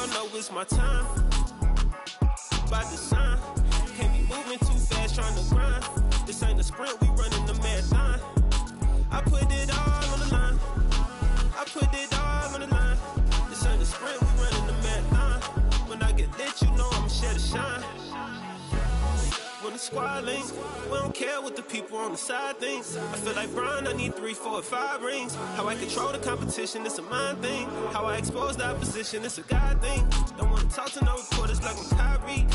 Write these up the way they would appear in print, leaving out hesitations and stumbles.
I know it's my time. By design, can't be moving too fast, trying to grind. This ain't a sprint, we running the marathon. I put it all on the line. I put it all on the line. This ain't a sprint, we running the marathon. When I get lit, you know I'ma share the shine. When the squad links, we don't care what the people on the side thinks. I feel like Brian, I need 3, 4, 5 rings. How I control the competition, it's a mind thing. How I expose the opposition, it's a God thing. Don't wanna talk to no reporters like I'm Kyrie.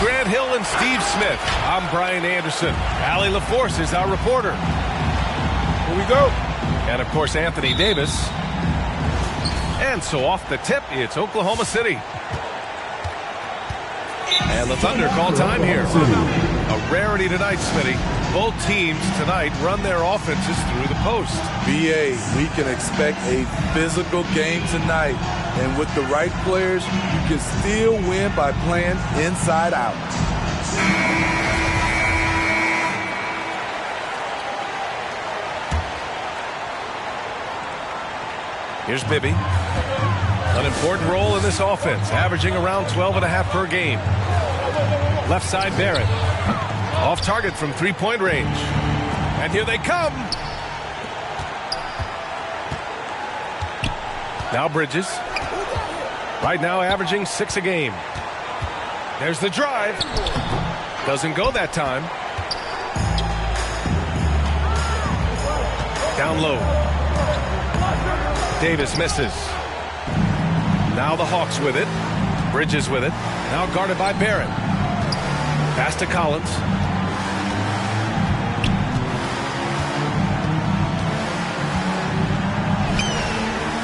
Grant Hill and Steve Smith. I'm Brian Anderson. Allie LaForce is our reporter. Here we go. And, of course, Anthony Davis. And so off the tip, it's Oklahoma City. And the Thunder call time here. A rarity tonight, Smitty. Both teams tonight run their offenses through the post. BA, we can expect a physical game tonight. And with the right players, you can still win by playing inside out. Here's Bibby. An important role in this offense, averaging around 12.5 per game. Left side, Barrett. Off target from three-point range. And here they come. Now Bridges. Right now averaging 6 a game. There's the drive. Doesn't go that time. Down low. Davis misses. Now the Hawks with it. Bridges with it. Now guarded by Barrett. Pass to Collins.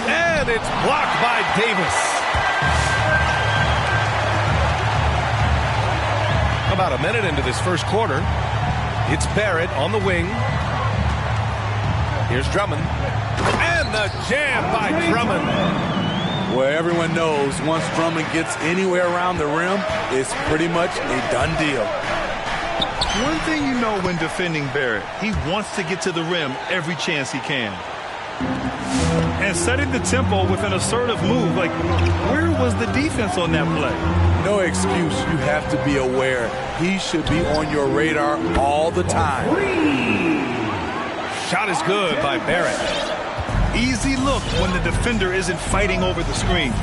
And it's blocked by Davis. About a minute into this first quarter. It's Barrett on the wing. Here's Drummond. And the jam by Drummond. Well, everyone knows once Drummond gets anywhere around the rim, it's pretty much a done deal. One thing you know when defending Barrett, he wants to get to the rim every chance he can. And setting the tempo with an assertive move, like where was the defense on that play? No excuse. You have to be aware. He should be on your radar all the time. Shot is good by Barrett. Easy look when the defender isn't fighting over the screen.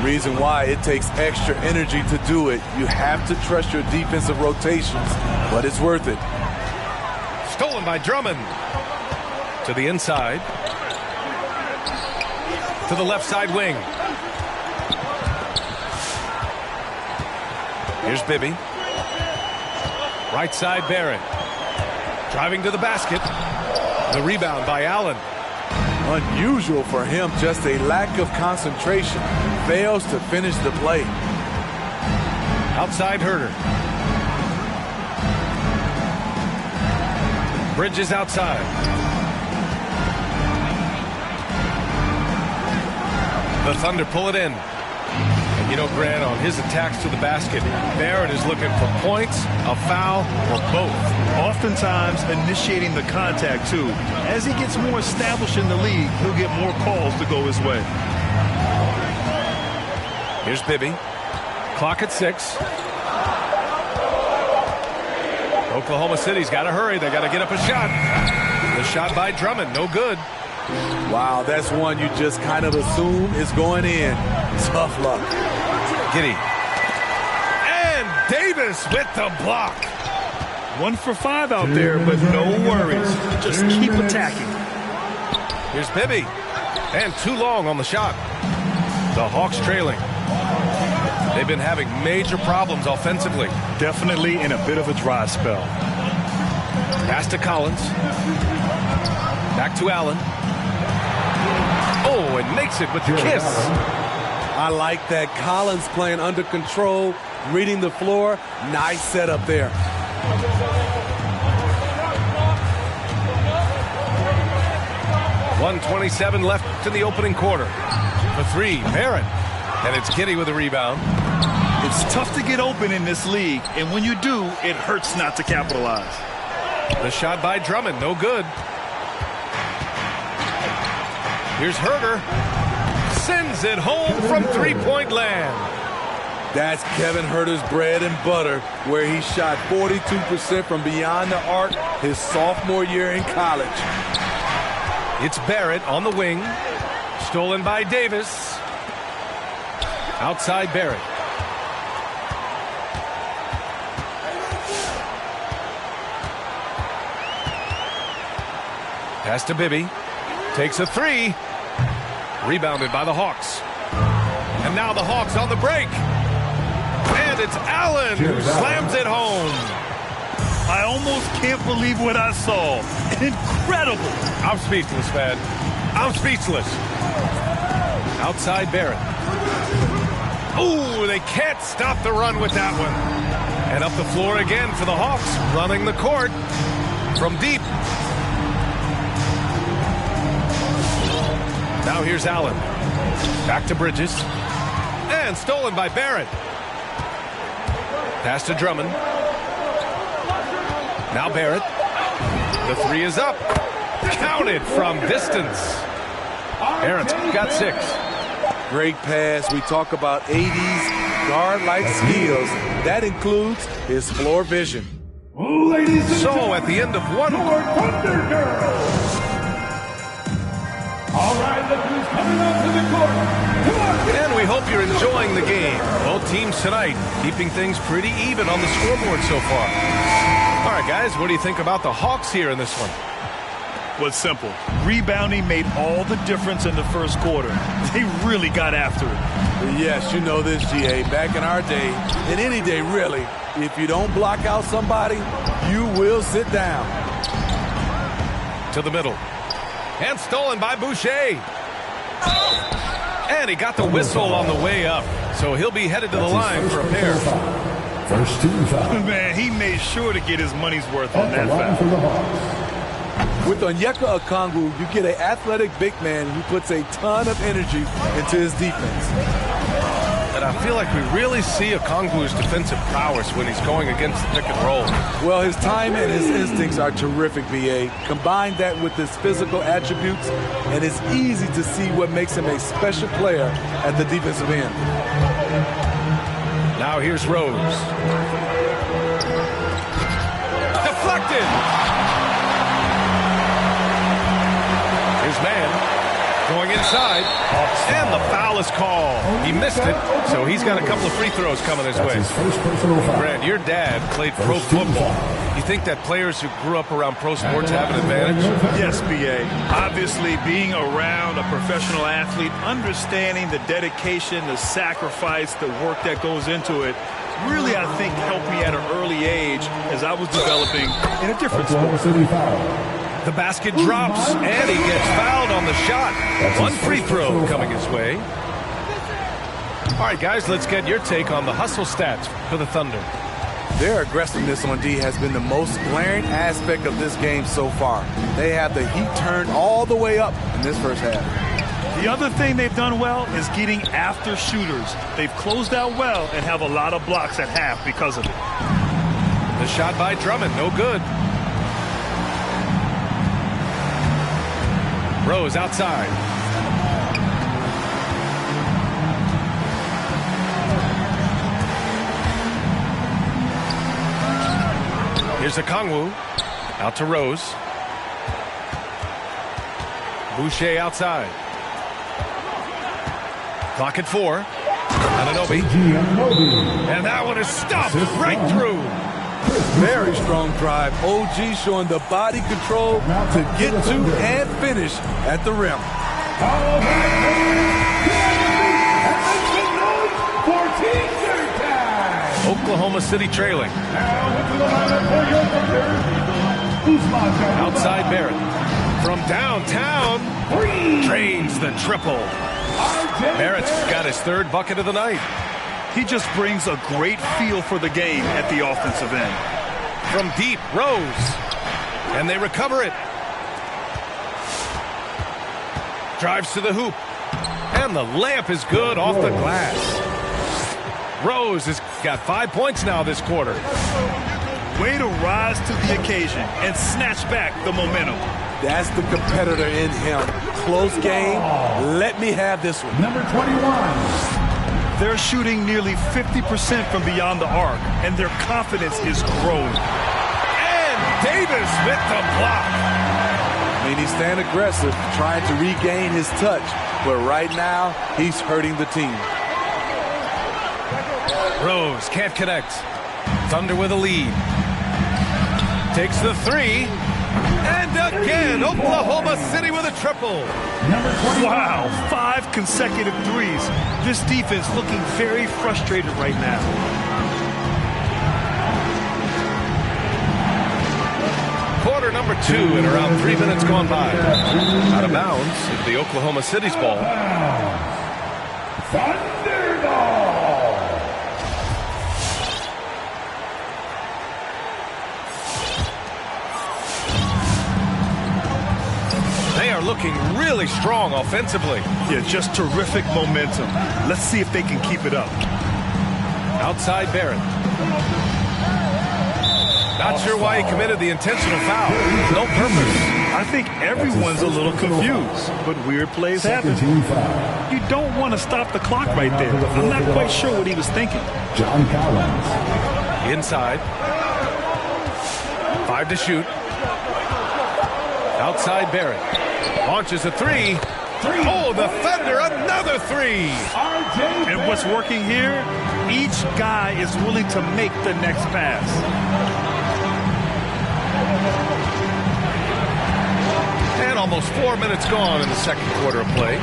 Reason why it takes extra energy to do it. You have to trust your defensive rotations, but it's worth it. Stolen by Drummond. To the inside. To the left side wing. Here's Bibby. Right side Barrett. Driving to the basket. The rebound by Allen. Unusual for him, just a lack of concentration. Fails to finish the play. Outside Herter. Bridges outside. The Thunder pull it in. And you know, Grant, on his attacks to the basket, Barrett is looking for points, a foul, or both. Oftentimes initiating the contact, too. As he gets more established in the league, he'll get more calls to go his way. Here's Bibby. Clock at 6. Oklahoma City's got to hurry. They got to get up a shot. The shot by Drummond, no good. Wow, that's one you just kind of assume is going in. Tough luck. Giddey. And Davis with the block. 1 for 5 out there, but no worries. Just keep attacking. Here's Bibby. And too long on the shot. The Hawks trailing. They've been having major problems offensively. Definitely in a bit of a dry spell. Pass to Collins. Back to Allen. Oh, and makes it with the kiss. I like that. Collins playing under control, reading the floor. Nice setup there. .127 left in the opening quarter. The three, Barrett. And it's Giddey with a rebound. It's tough to get open in this league, and when you do, it hurts not to capitalize. The shot by Drummond, no good. Here's Herter. Sends it home from three-point land. That's Kevin Herter's bread and butter, where he shot 42% from beyond the arc his sophomore year in college. It's Barrett on the wing. Stolen by Davis. Outside Barrett. Pass to Bibby. Takes a three. Rebounded by the Hawks. And now the Hawks on the break. And it's Allen who slams it home. I almost can't believe what I saw. Incredible. I'm speechless, man. I'm speechless. Outside Barrett. Ooh, they can't stop the run with that one. And up the floor again for the Hawks, running the court from deep. Now here's Allen. Back to Bridges. And stolen by Barrett. Pass to Drummond. Now Barrett. The three is up. Counted from distance. Barrett's got 6. Great pass. We talk about 80s guard-like skills. That includes his floor vision. So at the end of one Thunder Girls. All right, look who's coming up to the court. And we hope you're enjoying the game. Both teams tonight keeping things pretty even on the scoreboard so far. All right, guys, what do you think about the Hawks here in this one? Was simple. Rebounding made all the difference in the first quarter. They really got after it. Yes, you know this, GA. Back in our day, and any day really, if you don't block out somebody, you will sit down. To the middle. And stolen by Boucher. And he got the whistle on the way up. So he'll be headed to the line for a pair. First team foul. Man, he made sure to get his money's worth on that Line for foul. the Hawks. With Onyeka Okongwu, you get an athletic big man who puts a ton of energy into his defense. And I feel like we really see Okongwu's defensive prowess when he's going against the pick and roll. Well, his time and his instincts are terrific, B.A. Combine that with his physical attributes, and it's easy to see what makes him a special player at the defensive end. Now here's Rose. Deflected! His man going inside, and the foul is called. He missed it, so he's got a couple of free throws coming his way. Brad, your dad played pro football. You think that players who grew up around pro sports have an advantage? Yes, B.A. Obviously, being around a professional athlete, understanding the dedication, the sacrifice, the work that goes into it, really, I think, helped me at an early age as I was developing in a different sport. The basket drops, and he gets fouled on the shot. One free throw coming his way. All right, guys, let's get your take on the hustle stats for the Thunder. Their aggressiveness on D has been the most glaring aspect of this game so far. They have the heat turned all the way up in this first half. The other thing they've done well is getting after shooters. They've closed out well and have a lot of blocks at half because of it. The shot by Drummond, no good. Rose outside. Here's Okongwu. Out to Rose. Boucher outside. Clock at 4. Anunoby. And that one is stopped right through. Very strong drive. OG showing the body control to get to and finish at the rim. Oklahoma City trailing. Outside Barrett. From downtown, drains the triple. Barrett's got his third bucket of the night. He just brings a great feel for the game at the offensive end. From deep, Rose. And they recover it. Drives to the hoop. And the layup is good off the glass. Rose has got 5 points now this quarter. Way to rise to the occasion and snatch back the momentum. That's the competitor in him. Close game. Let me have this one. Number 21. They're shooting nearly 50% from beyond the arc, and their confidence is growing. And Davis with the block. I mean, he's staying aggressive, trying to regain his touch, but right now, he's hurting the team. Rose can't connect. Thunder with a lead. Takes the three. And again, Oklahoma City with a triple. Wow, 5 consecutive threes. This defense looking very frustrated right now. Quarter number 2 and around 3 minutes gone by. Out of bounds is the Oklahoma City's ball. Thunderball. They are looking really strong offensively. Yeah, just terrific momentum. Let's see if they can keep it up. Outside Barrett. Not sure why he committed the intentional foul. No purpose. I think everyone's a little confused, but weird plays happen. You don't want to stop the clock right there. I'm not quite sure what he was thinking. John Collins. Inside. 5 to shoot. Outside Barrett. Launches a 3. Oh, the Thunder, another 3. And what's working here? Each guy is willing to make the next pass. And almost 4 minutes gone in the second quarter of play.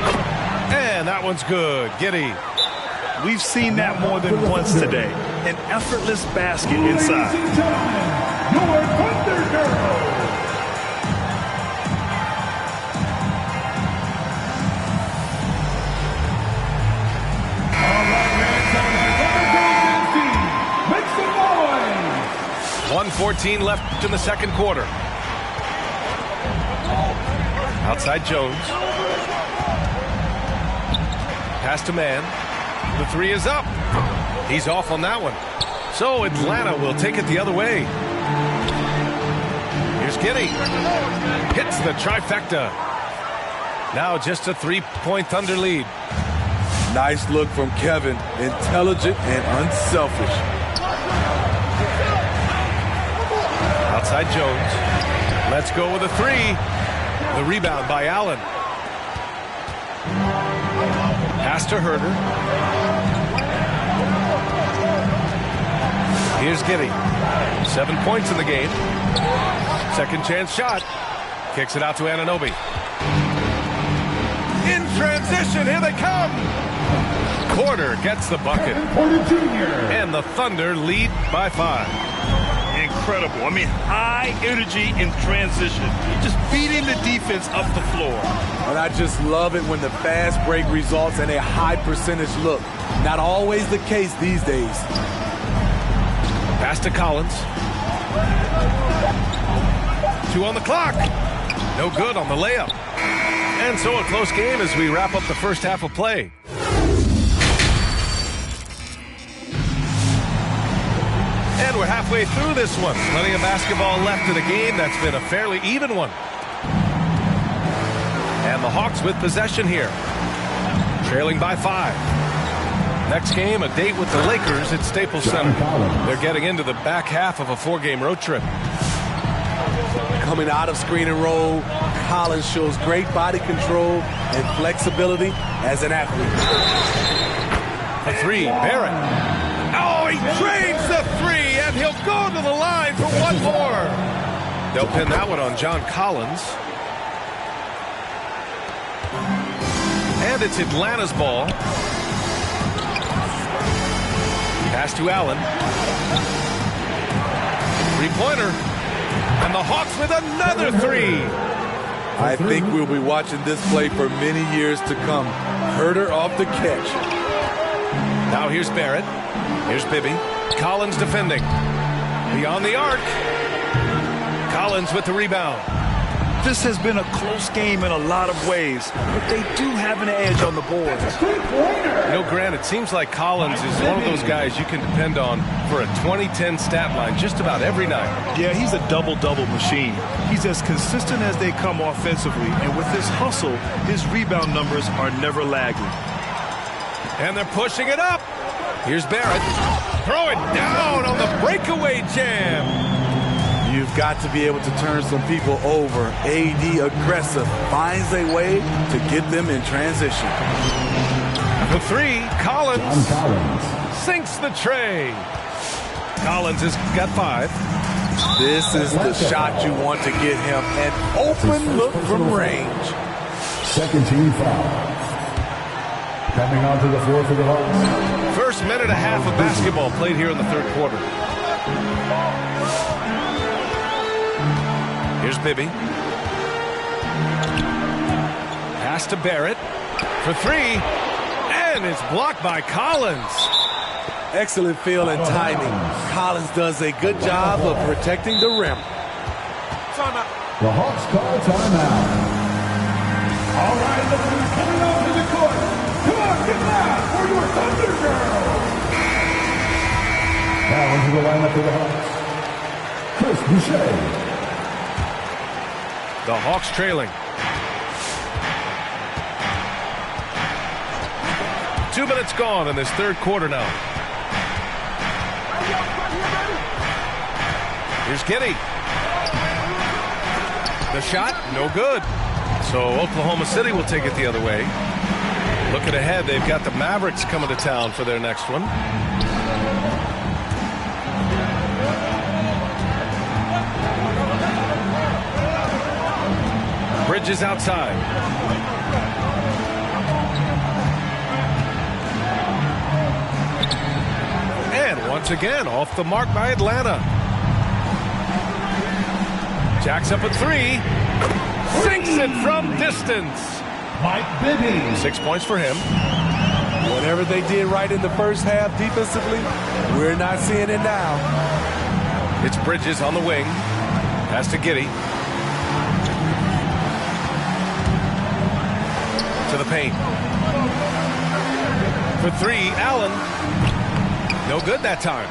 And that one's good. Giddey. We've seen that more than once today. An effortless basket inside. Your Thunder Girls. All right, man. Make some noise. 1:14 left in the second quarter. Outside Jones. Pass to man. The three is up. He's off on that one. So Atlanta will take it the other way. Here's Giddey. Hits the trifecta. Now just a 3-point Thunder lead. Nice look from Kevin. Intelligent and unselfish. Outside Jones. Let's go with a three. The rebound by Allen. Pass to Herder. Here's Giddey. 7 points in the game. Second chance shot. Kicks it out to Anunoby. In transition, here they come. Porter gets the bucket. And the Thunder lead by 5. Incredible. I mean, high energy in transition. Just beating the defense up the floor. And I just love it when the fast break results in a high percentage look. Not always the case these days. Pass to Collins. 2 on the clock. No good on the layup. And so a close game as we wrap up the first half of play. And we're halfway through this one. Plenty of basketball left in a game that's been a fairly even one. And the Hawks with possession here. Trailing by 5. Next game, a date with the Lakers at Staples Center. They're getting into the back half of a 4-game road trip. Coming out of screen and roll, Collins shows great body control and flexibility as an athlete. The three, Barrett. Oh, he drains the three, and he'll go to the line for one more. They'll pin that one on John Collins. And it's Atlanta's ball. Pass to Allen. Three-pointer. And the Hawks with another three. I think we'll be watching this play for many years to come. Herder off the catch. Now here's Barrett. Here's Bibby. Collins defending. Beyond the arc. Collins with the rebound. This has been a close game in a lot of ways, but they do have an edge on the board. You know, Grant, it seems like Collins is one of those guys you can depend on for a 2010 stat line just about every night. Yeah, he's a double-double machine. He's as consistent as they come offensively, and with his hustle, his rebound numbers are never lagging. And they're pushing it up. Here's Barrett. Throw it down on the breakaway jam. You've got to be able to turn some people over. AD aggressive, finds a way to get them in transition. The three, Collins sinks the tray. Collins has got 5. This is the shot you want to get him. An open look from range. Second team foul. Coming onto the floor for the Hawks. First minute and a half of basketball played here in the third quarter. Here's Bibby. Pass to Barrett for 3. And it's blocked by Collins. Excellent feel and timing. Collins does a good job of protecting the rim. Timeout. The Hawks call timeout. All right, look who's coming onto the court. Come on, get loud for your Thunder Girls. Now into the lineup for the Hawks. Chris Boucher. The Hawks trailing. 2 minutes gone in this third quarter now. Here's Giddey. The shot, no good. So Oklahoma City will take it the other way. Looking ahead, they've got the Mavericks coming to town for their next one. Bridges outside. And once again, off the mark by Atlanta. Jacks up a 3. Sinks it from distance. Mike Bibby. 6 points for him. Whatever they did right in the first half defensively, we're not seeing it now. It's Bridges on the wing. Pass to Giddey. to the paint. For three, Allen. No good that time.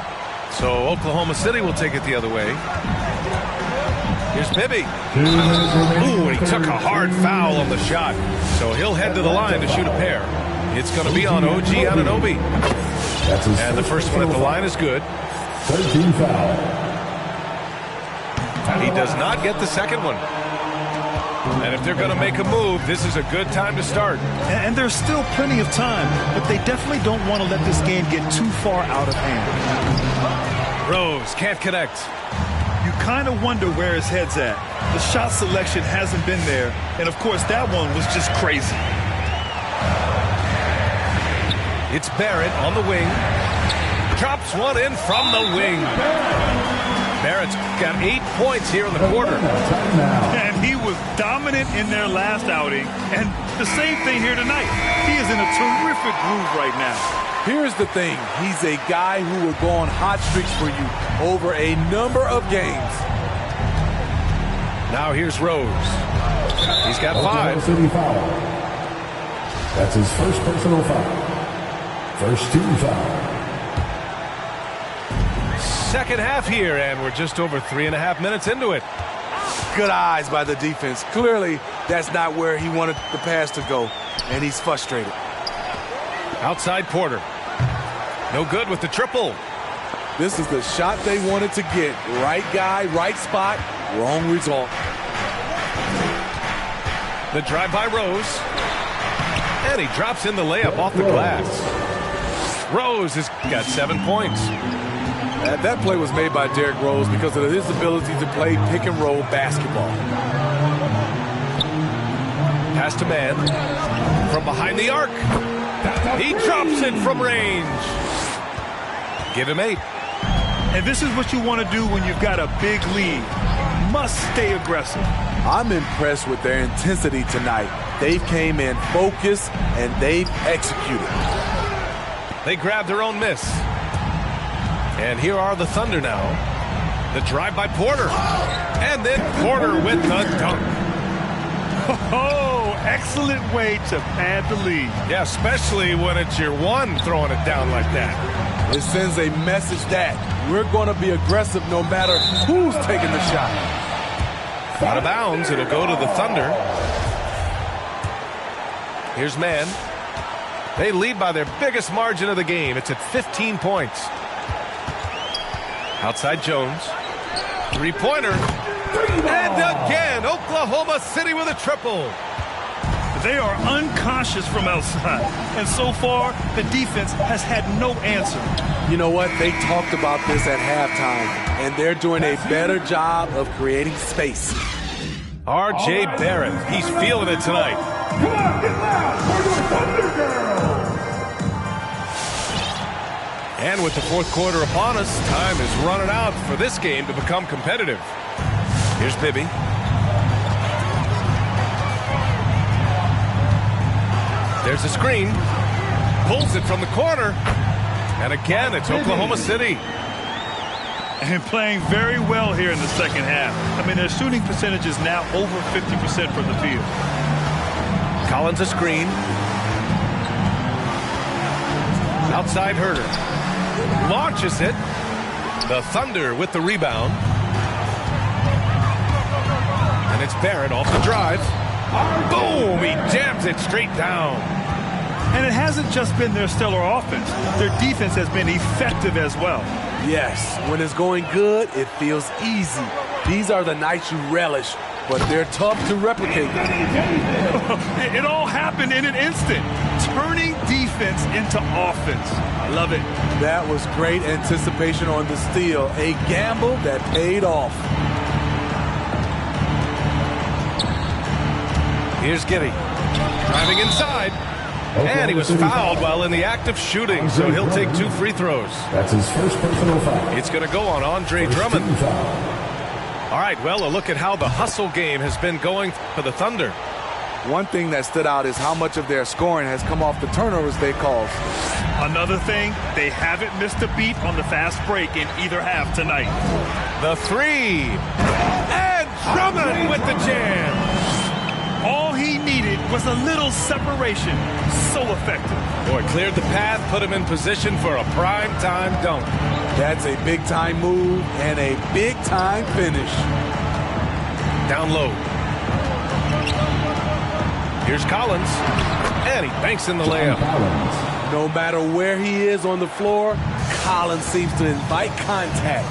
So Oklahoma City will take it the other way. Here's Bibby. Ooh, and he took a hard foul on the shot. So he'll head to the line to shoot a pair. It's going to be on OG Anunoby. And the first one at the line is good. 13 foul. He does not get the second one. And if they're going to make a move, this is a good time to start. And there's still plenty of time, but they definitely don't want to let this game get too far out of hand. Rose can't connect. You kind of wonder where his head's at. The shot selection hasn't been there, and of course that one was just crazy. It's Barrett on the wing. Drops one in from the wing. Barrett's got 8 points here in the quarter. And he was dominant in their last outing, and the same thing here tonight. He is in a terrific groove right now. Here's the thing. He's a guy who will go on hot streaks for you over a number of games. Now here's Rose. He's got 5. City foul. That's his first personal foul. First team foul. Second half here, and we're just over 3.5 minutes into it. Good eyes by the defense. Clearly, that's not where he wanted the pass to go, and he's frustrated. Outside Porter. No good with the triple. This is the shot they wanted to get. Right guy, right spot, wrong result. The drive by Rose. And he drops in the layup off the glass. Rose has got 7 points. That play was made by Derrick Rose because of his ability to play pick-and-roll basketball. Pass to man. From behind the arc. He drops it from range. Give him 8. And this is what you want to do when you've got a big lead. Must stay aggressive. I'm impressed with their intensity tonight. They came in focused, and they've executed. They grabbed their own miss. And here are the Thunder now. The drive by Porter. And then Porter with the dunk. Oh, excellent way to pad the lead. Yeah, especially when it's your one throwing it down like that. It sends a message that we're going to be aggressive no matter who's taking the shot. Out of bounds, it'll go to the Thunder. Here's man. They lead by their biggest margin of the game. It's at 15 points. Outside Jones. Three-pointer. And again, Oklahoma City with a triple. They are unconscious from outside. And so far, the defense has had no answer. You know what? They talked about this at halftime, and they're doing a better job of creating space. R.J. Barrett. He's feeling it tonight. Come on, get loud for your Thunder Girls. And with the fourth quarter upon us, time is running out for this game to become competitive. Here's Bibby. There's a screen. Pulls it from the corner. And again, it's Oklahoma City. And playing very well here in the second half. I mean, their shooting percentage is now over 50% from the field. Collins a screen. Outside Herter. Launches it. The Thunder with the rebound. And it's Barrett off the drive. Boom! He jams it straight down. And it hasn't just been their stellar offense. Their defense has been effective as well. Yes, when it's going good, it feels easy. These are the nights you relish, but they're tough to replicate. It all happened in an instant. Turning defense into offense. I love it. That was great anticipation on the steal. A gamble that paid off. Here's Giddey. Driving inside. And he was fouled while in the act of shooting, so he'll take 2 free throws. That's his first personal foul. It's going to go on Andre Drummond. All right, well, a look at how the hustle game has been going for the Thunder. One thing that stood out is how much of their scoring has come off the turnovers they caused. Another thing, they haven't missed a beat on the fast break in either half tonight. The three. And Drummond with the jam. All he needed was a little separation. So effective. Boy, cleared the path, put him in position for a prime-time dunk. That's a big-time move and a big-time finish. Down low. Here's Collins. And he banks in the layup. No matter where he is on the floor, Collins seems to invite contact.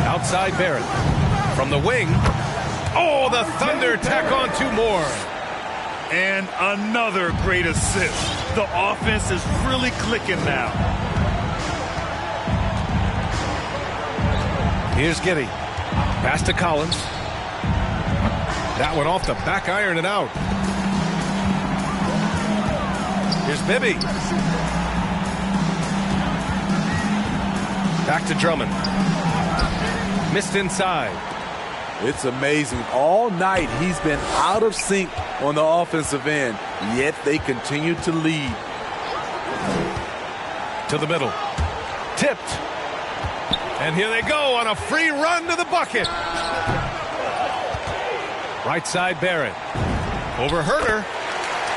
Outside Barrett. From the wing. Oh, the Thunder tack on 2 more. And another great assist. The offense is really clicking now. Here's Giddey. Pass to Collins. That one off the back iron and out. Here's Bibby. Back to Drummond. Missed inside. It's amazing. All night he's been out of sync on the offensive end, yet they continue to lead. To the middle. Tipped. And here they go on a free run to the bucket. Right side Barrett. Over Herter.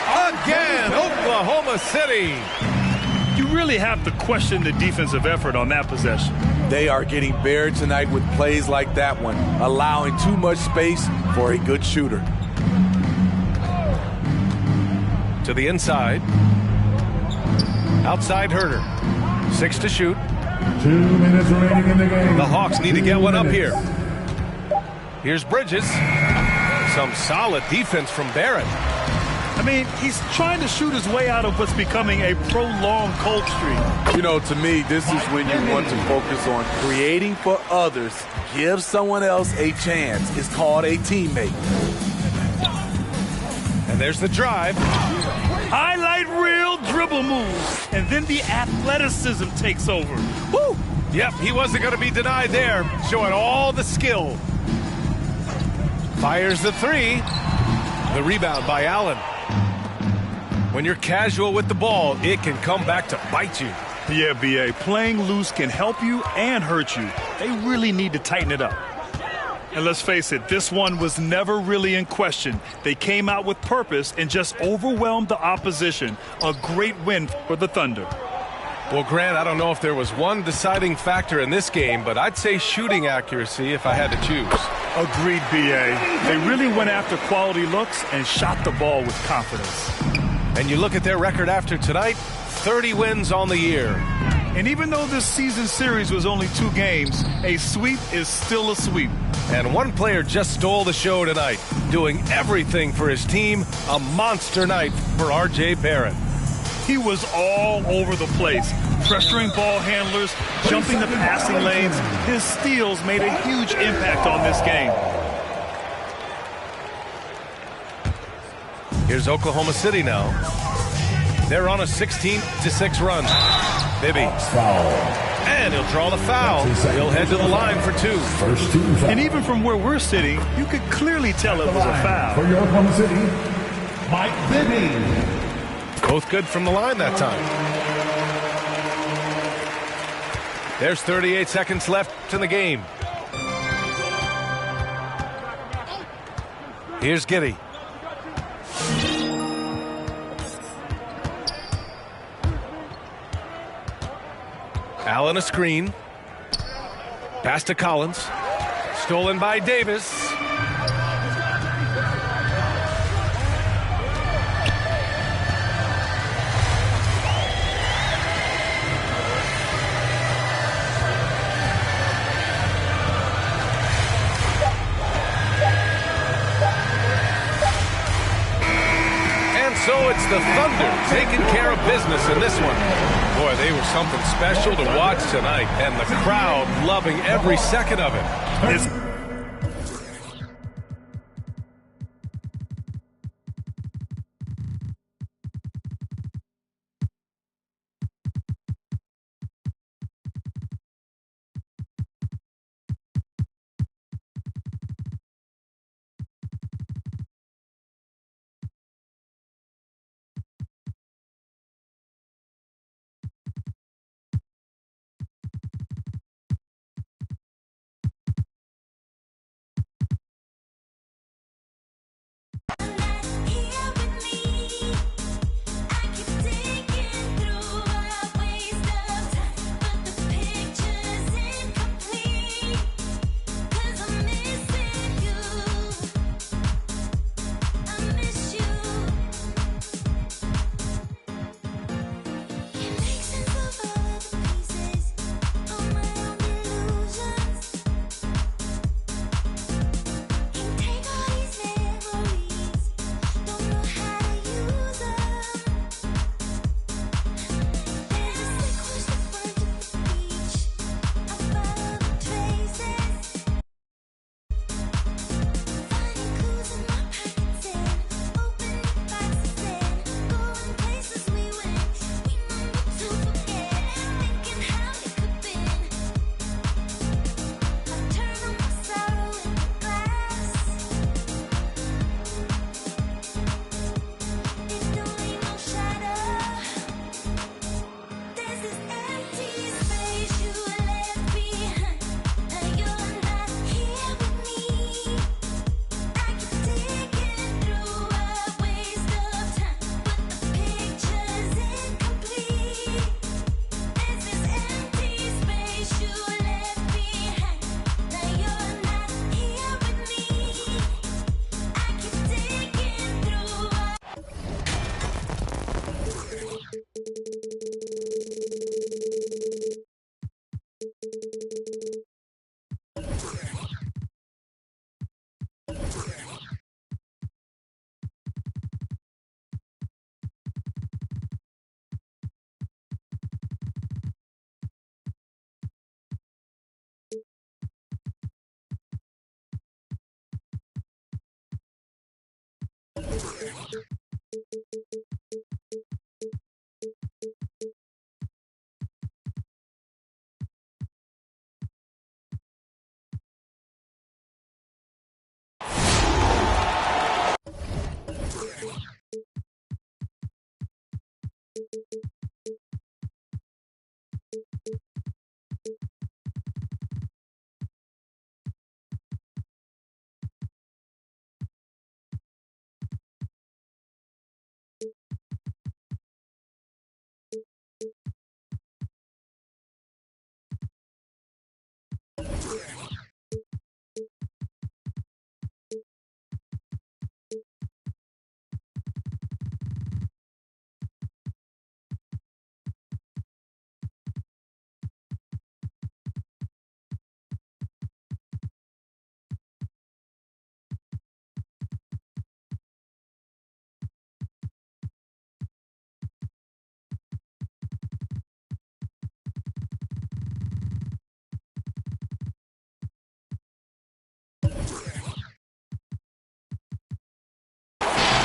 Again, Oklahoma City. You really have to question the defensive effort on that possession. They are getting buried tonight with plays like that one, allowing too much space for a good shooter. To the inside. Outside Herter. 6 to shoot. 2 minutes remaining in the game. The Hawks need to get one up here. Here's Bridges. Some solid defense from Barrett. I mean, he's trying to shoot his way out of what's becoming a prolonged cold streak. You know, to me, this is when you want to focus on creating for others. Give someone else a chance. It's called a teammate. And there's the drive. Highlight reel dribble move. And then the athleticism takes over. Woo! Yep, he wasn't going to be denied there. Showing all the skill. Fires the 3. The rebound by Allen. When you're casual with the ball, it can come back to bite you. Yeah, B.A., playing loose can help you and hurt you. They really need to tighten it up. And let's face it, this one was never really in question. They came out with purpose and just overwhelmed the opposition. A great win for the Thunder. Well, Grant, I don't know if there was one deciding factor in this game, but I'd say shooting accuracy if I had to choose. Agreed, B.A. They really went after quality looks and shot the ball with confidence. And you look at their record after tonight, 30 wins on the year. And even though this season series was only 2 games, a sweep is still a sweep. And one player just stole the show tonight, doing everything for his team. A monster night for R.J. Barrett. He was all over the place, pressuring ball handlers, jumping the passing lanes. His steals made a huge impact on this game. Here's Oklahoma City now. They're on a 16-6 run. Bibby. And he'll draw the foul. He'll head to the line for 2. First team foul. And even from where we're sitting, you could clearly tell it was a foul. For your Oklahoma City, Mike Bibby. Both good from the line that time. There's 38 seconds left in the game. Here's Giddey. Allen a screen. Pass to Collins. Stolen by Davis. So it's the Thunder taking care of business in this one. Boy, they were something special to watch tonight, and the crowd loving every second of it.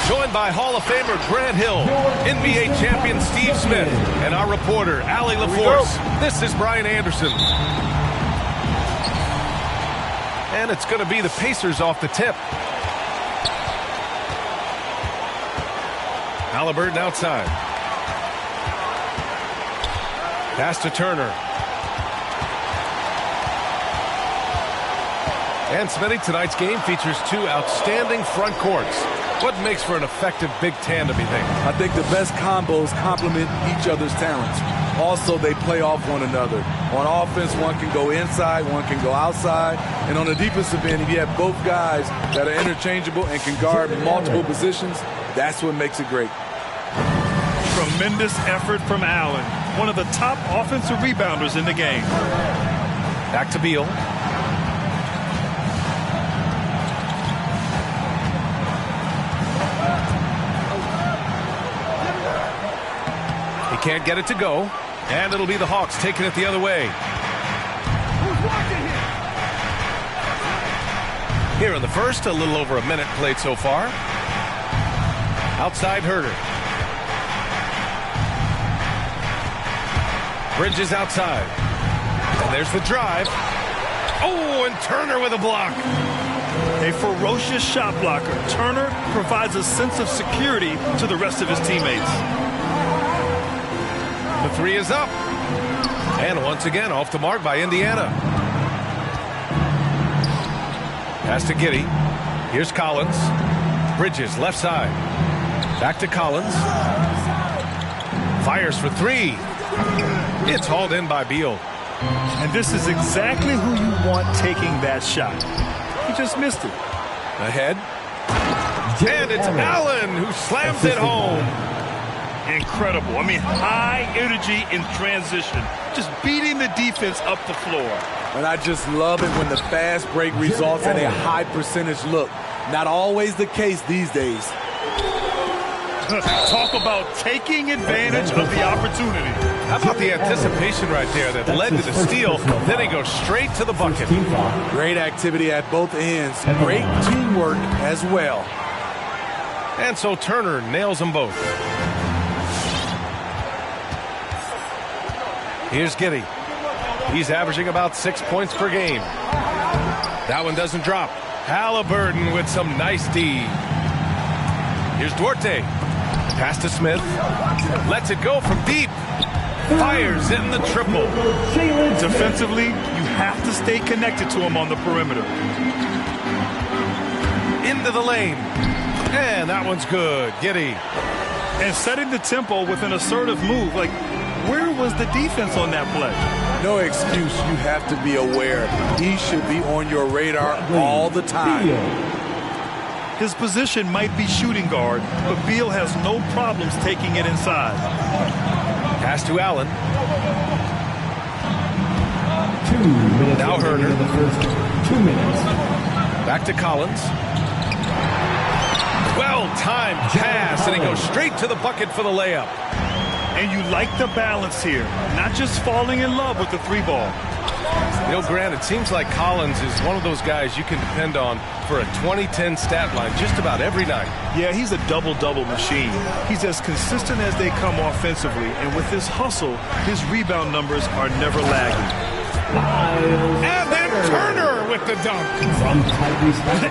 Joined by Hall of Famer Grant Hill, NBA champion Steve Smith, and our reporter, Allie LaForce. This is Brian Anderson. And it's going to be the Pacers off the tip. Halliburton outside. Pass to Turner. And Smitty, tonight's game features two outstanding front courts. What makes for an effective big tandem, you think? I think the best combos complement each other's talents. Also, they play off one another. On offense, one can go inside, one can go outside. And on the defensive end, if you have both guys that are interchangeable and can guard multiple positions, that's what makes it great. Tremendous effort from Allen, one of the top offensive rebounders in the game. Back to Beal. He can't get it to go, and it'll be the Hawks taking it the other way. Here in the first, a little over a minute played so far. Outside Herter. Bridges outside. And there's the drive. Oh, and Turner with a block. A ferocious shot blocker. Turner provides a sense of security to the rest of his teammates. The three is up. And once again, off the mark by Indiana. Pass to Giddey. Here's Collins. Bridges, left side. Back to Collins. Fires for three. It's hauled in by Beal. And this is exactly who you want taking that shot. He just missed it. Ahead. And it's Allen who slams it home. Incredible. I mean, high energy in transition. Just beating the defense up the floor. And I just love it when the fast break results in a high percentage look. Not always the case these days. Talk about taking advantage of the opportunity. How about the anticipation right there that led to the steal? Then he goes straight to the bucket. Great activity at both ends. Great teamwork as well. And so Turner nails them both. Here's Giddey. He's averaging about 6 points per game. That one doesn't drop. Halliburton with some nice D. Here's Duarte. Pass to Smith. Lets it go from deep. Fires in the triple. Defensively, you have to stay connected to him on the perimeter. Into the lane. And that one's good. Giddey. And setting the tempo with an assertive move. Like, where was the defense on that play? No excuse. You have to be aware. He should be on your radar all the time. His position might be shooting guard, but Beal has no problems taking it inside. Pass to Allen. 2 minutes. Now Herter. The first 2 minutes. Back to Collins. Well-timed pass, and he goes straight to the bucket for the layup. And you like the balance here, not just falling in love with the three ball. You know, Grant, it seems like Collins is one of those guys you can depend on for a 2010 stat line just about every night. Yeah, he's a double-double machine. He's as consistent as they come offensively, and with his hustle, his rebound numbers are never lagging. And then Turner with the dunk.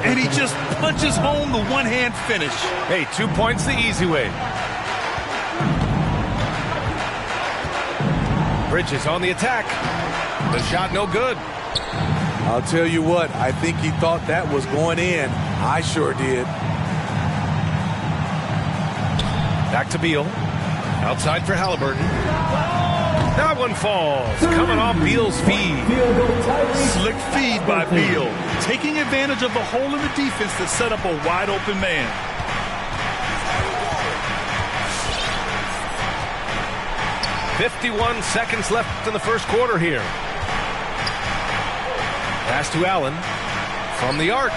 And he just punches home the one-hand finish. Hey, 2 points the easy way. Bridges on the attack. The shot no good. I'll tell you what, I think he thought that was going in. I sure did. Back to Beal. Outside for Halliburton. That one falls. Coming off Beal's feed. Slick feed by Beal. Taking advantage of the hole in the defense that set up a wide open man. .51 seconds left in the first quarter here. Pass to Allen from the arc.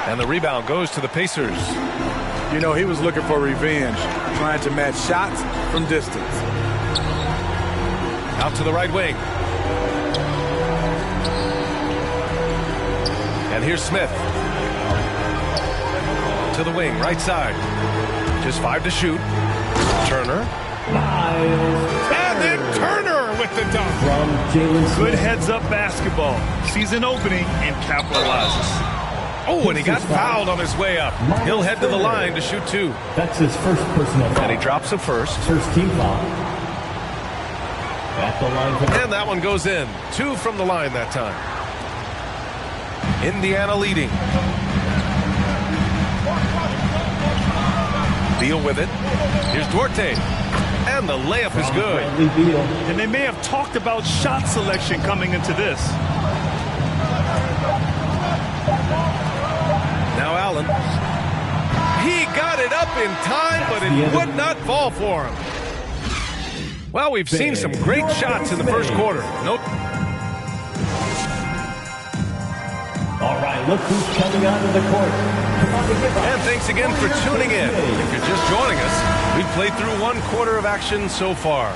And the rebound goes to the Pacers. You know, he was looking for revenge, trying to match shots from distance. Out to the right wing. And here's Smith. To the wing, right side. Just 5 to shoot. Turner. And then Turner with the dunk. Good heads-up basketball. Sees an opening and capitalizes. Oh, and he got fouled on his way up. He'll head to the line to shoot 2. That's his first personal foul. And he drops it first. First team foul. At the line. And that one goes in. 2 from the line that time. Indiana leading. Beal with it. Here's Duarte. And the layup is good. And they may have talked about shot selection coming into this. Now Allen. He got it up in time, but it would not fall for him. Well, we've seen some great shots in the first quarter. Nope. All right, look who's coming onto the court. And thanks again for tuning in. If you're just joining us, we've played through 1 quarter of action so far.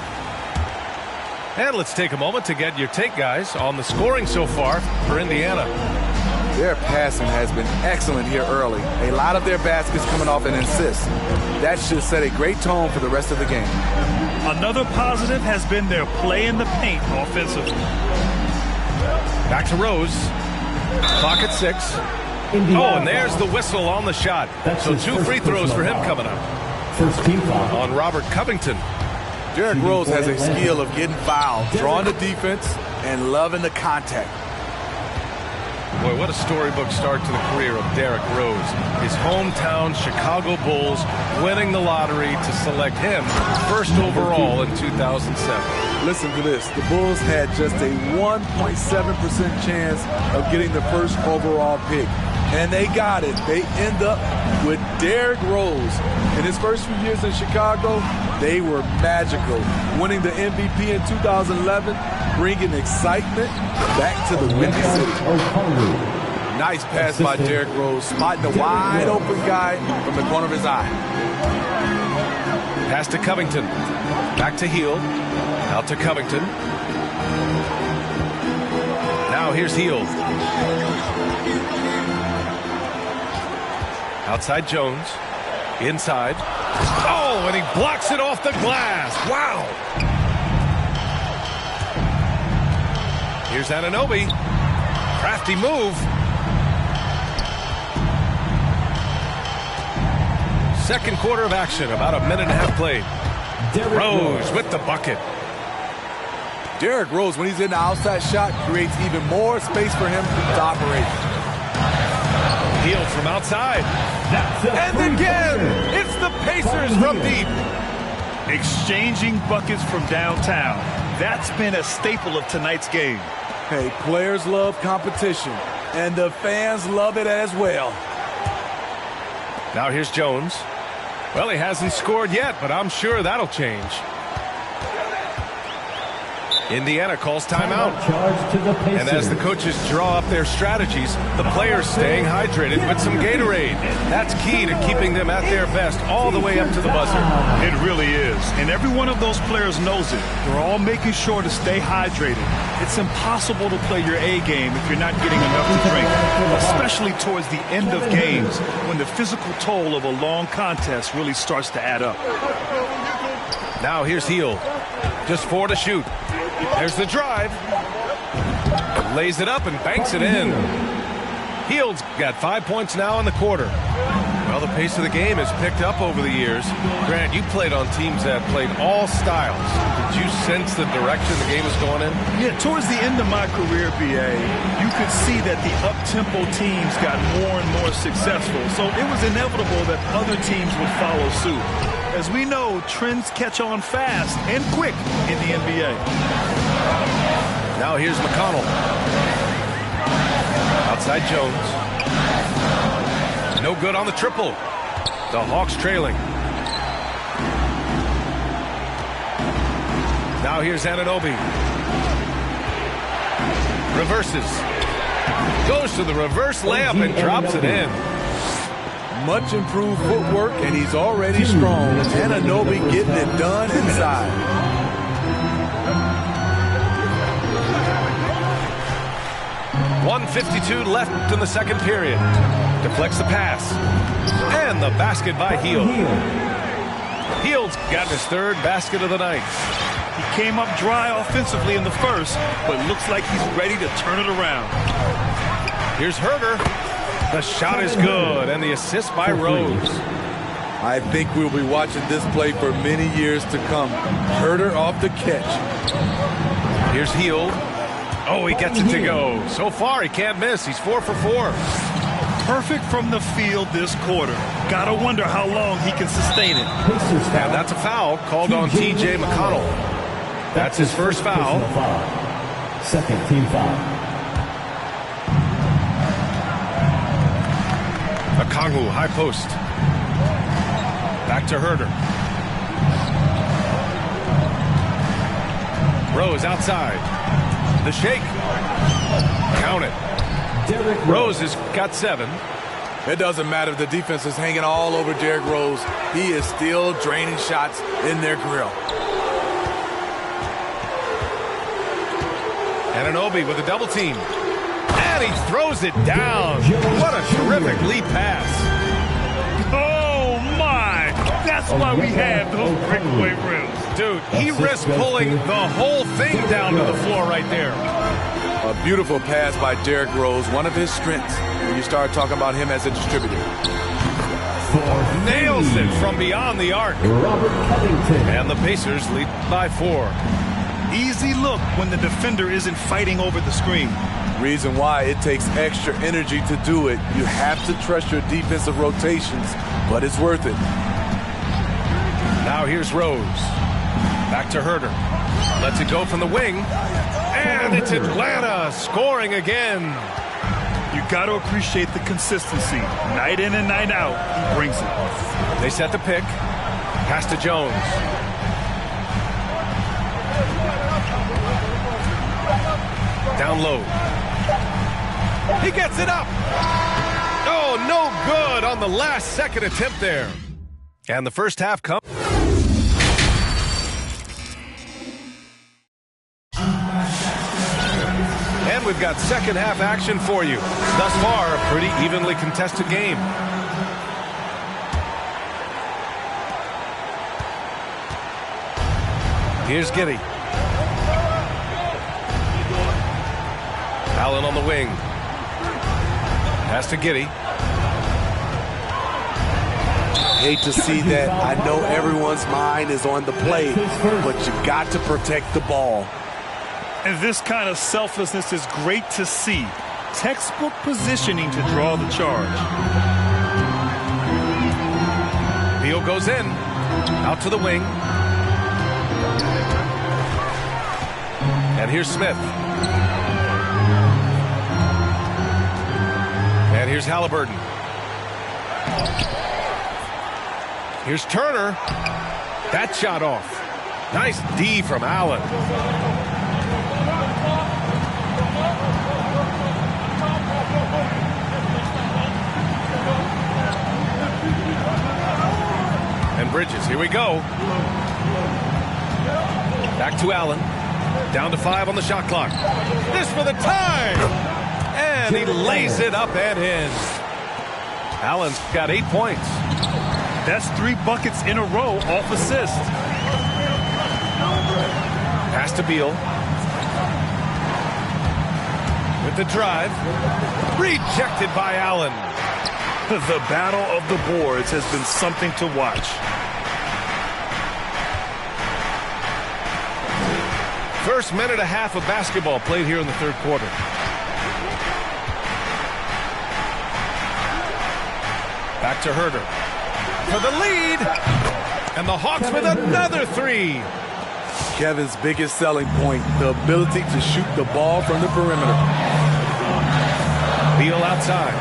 And let's take a moment to get your take, guys, on the scoring so far for Indiana. Their passing has been excellent here early. A lot of their baskets coming off an assist. That should set a great tone for the rest of the game. Another positive has been their play in the paint offensively. Back to Rose. Clock at 6. Oh, and there's the whistle on the shot. So 2 free throws for him coming up. First team foul. On Robert Covington. Derrick Rose has a skill of getting fouled, drawing the defense, and loving the contact. Boy, what a storybook start to the career of Derrick Rose. His hometown Chicago Bulls winning the lottery to select him first overall in 2007. Listen to this. The Bulls had just a 1.7% chance of getting the first overall pick. And they got it. They end up with Derrick Rose. In his first few years in Chicago, they were magical. Winning the MVP in 2011, bringing excitement back to the Windy City. Nice pass by Derrick Rose, spotting the wide open guy from the corner of his eye. Pass to Covington. Back to Hield. Out to Covington. Now here's Hield. Outside Jones. Inside. Oh, and he blocks it off the glass. Wow. Here's Anunoby. Crafty move. Second quarter of action. About a minute and a half played. Rose with the bucket. Derrick Rose, when he's in the outside shot, creates even more space for him to operate. Hield from outside. And again, it's the Pacers from deep. Exchanging buckets from downtown. That's been a staple of tonight's game. Hey, players love competition, and the fans love it as well. Now here's Jones. Well, he hasn't scored yet, but I'm sure that'll change. Indiana calls timeout. And as the coaches draw up their strategies, the players staying hydrated with some Gatorade. That's key to keeping them at their best all the way up to the buzzer. It really is. And every one of those players knows it. They're all making sure to stay hydrated. It's impossible to play your A game if you're not getting enough to drink, especially towards the end of games when the physical toll of a long contest really starts to add up. Now here's Hield. Just 4 to shoot. There's the drive. Lays it up and banks it in. Hield's got 5 points now in the quarter. Well, the pace of the game has picked up over the years. Grant, you played on teams that played all styles. Did you sense the direction the game was going in? Yeah, towards the end of my career, BA, you could see that the up-tempo teams got more and more successful. So it was inevitable that other teams would follow suit. As we know, trends catch on fast and quick in the NBA. Now here's McConnell. Outside Jones. No good on the triple. The Hawks trailing. Now here's Anunoby. Reverses. Goes to the reverse layup and drops it in. Much improved footwork, and he's already strong. Anunoby getting it done inside. .152 left in the second period. Deflects the pass. And the basket by Hield. Hield's gotten his third basket of the night. He came up dry offensively in the first, but looks like he's ready to turn it around. Here's Huerter. The shot is good, and the assist by Rose. I think we'll be watching this play for many years to come. Huerter off the catch. Here's Hield. Oh, he gets it to go. So far, he can't miss. He's 4 for 4. Perfect from the field this quarter. Gotta wonder how long he can sustain it. And that's a foul called on T.J. McConnell. That's his first foul. Second team foul. Okongwu, high post. Back to Huerter. Rose outside. The shake. Count it. Rose has got 7. It doesn't matter if the defense is hanging all over Derrick Rose. He is still draining shots in their grill. Anunoby with a double team. And he throws it down. What a terrific lead pass. Oh, my. That's why we have those breakaway rims. Dude, he risked pulling the whole thing down to the floor right there. A beautiful pass by Derrick Rose, one of his strengths when you start talking about him as a distributor. Nails it from beyond the arc. Robert Covington. And the Pacers lead by 4. Easy look when the defender isn't fighting over the screen. Reason why it takes extra energy to do it. You have to trust your defensive rotations, but it's worth it. Now here's Rose. Back to Huerter. Lets it go from the wing. And it's Atlanta scoring again. You got to appreciate the consistency. Night in and night out, he brings it. They set the pick. Pass to Jones. Down low. He gets it up. Oh, no good on the last second attempt there. And the first half comes. And we've got second half action for you. Thus far, a pretty evenly contested game. Here's Giddey. Allen on the wing. Pass to Giddey. Hate to see that. I know everyone's mind is on the play, but you got to protect the ball. And this kind of selflessness is great to see. Textbook positioning to draw the charge. Beal goes in. Out to the wing. And here's Smith. And here's Halliburton. Here's Turner. That shot off. Nice D from Allen. And Bridges, here we go. Back to Allen. Down to 5 on the shot clock. This for the tie! And he lays it up and in. Allen's got 8 points. That's 3 buckets in a row off assist. Pass to Beal. With the drive. Rejected by Allen. The battle of the boards has been something to watch. First minute and a half of basketball played here in the third quarter. Back to Huerter. For the lead. And the Hawks with another 3. Kevin's biggest selling point, the ability to shoot the ball from the perimeter. Beal outside.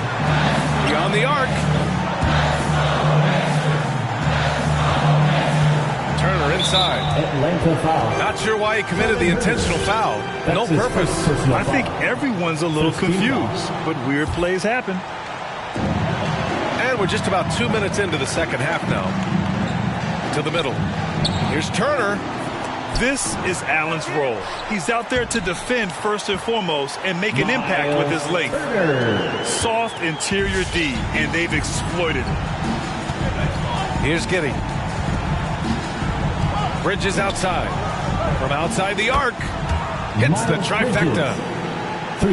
Beyond the arc. Turner inside. Atlanta foul. Not sure why he committed the intentional foul. No purpose. I think everyone's a little confused, but weird plays happen. And we're just about 2 minutes into the second half now. To the middle. Here's Turner. This is Allen's role. He's out there to defend first and foremost and make an impact with his length. Soft interior D, and they've exploited it. Here's Giddey. Bridges outside. From outside the arc. Hits the trifecta.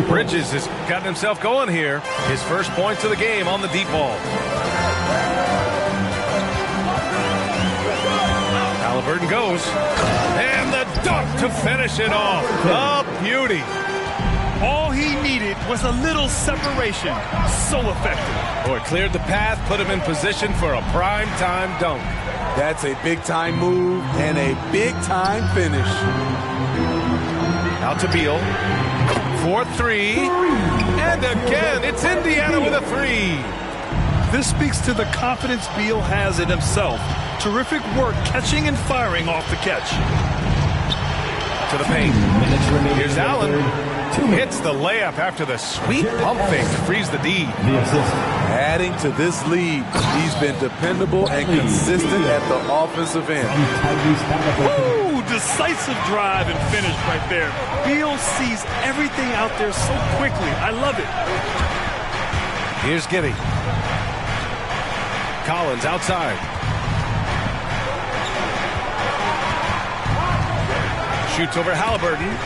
Bridges has gotten himself going here. His first points of the game on the deep ball. Haliburton goes. And the dunk to finish it off. A beauty. All he needed was a little separation. So effective. Boy, cleared the path, put him in position for a prime-time dunk. That's a big-time move and a big-time finish. Out to Beal. 4-3. And again, it's Indiana with a 3. This speaks to the confidence Beal has in himself. Terrific work catching and firing off the catch. To the paint. Here's Allen. Hits the layup after the sweet pump fake to freeze the D. Adding to this lead, he's been dependable and consistent at the offensive end. Woo! Decisive drive and finish right there. Beal sees everything out there so quickly. I love it. Here's Giddey. Collins outside. Shoots over Haliburton.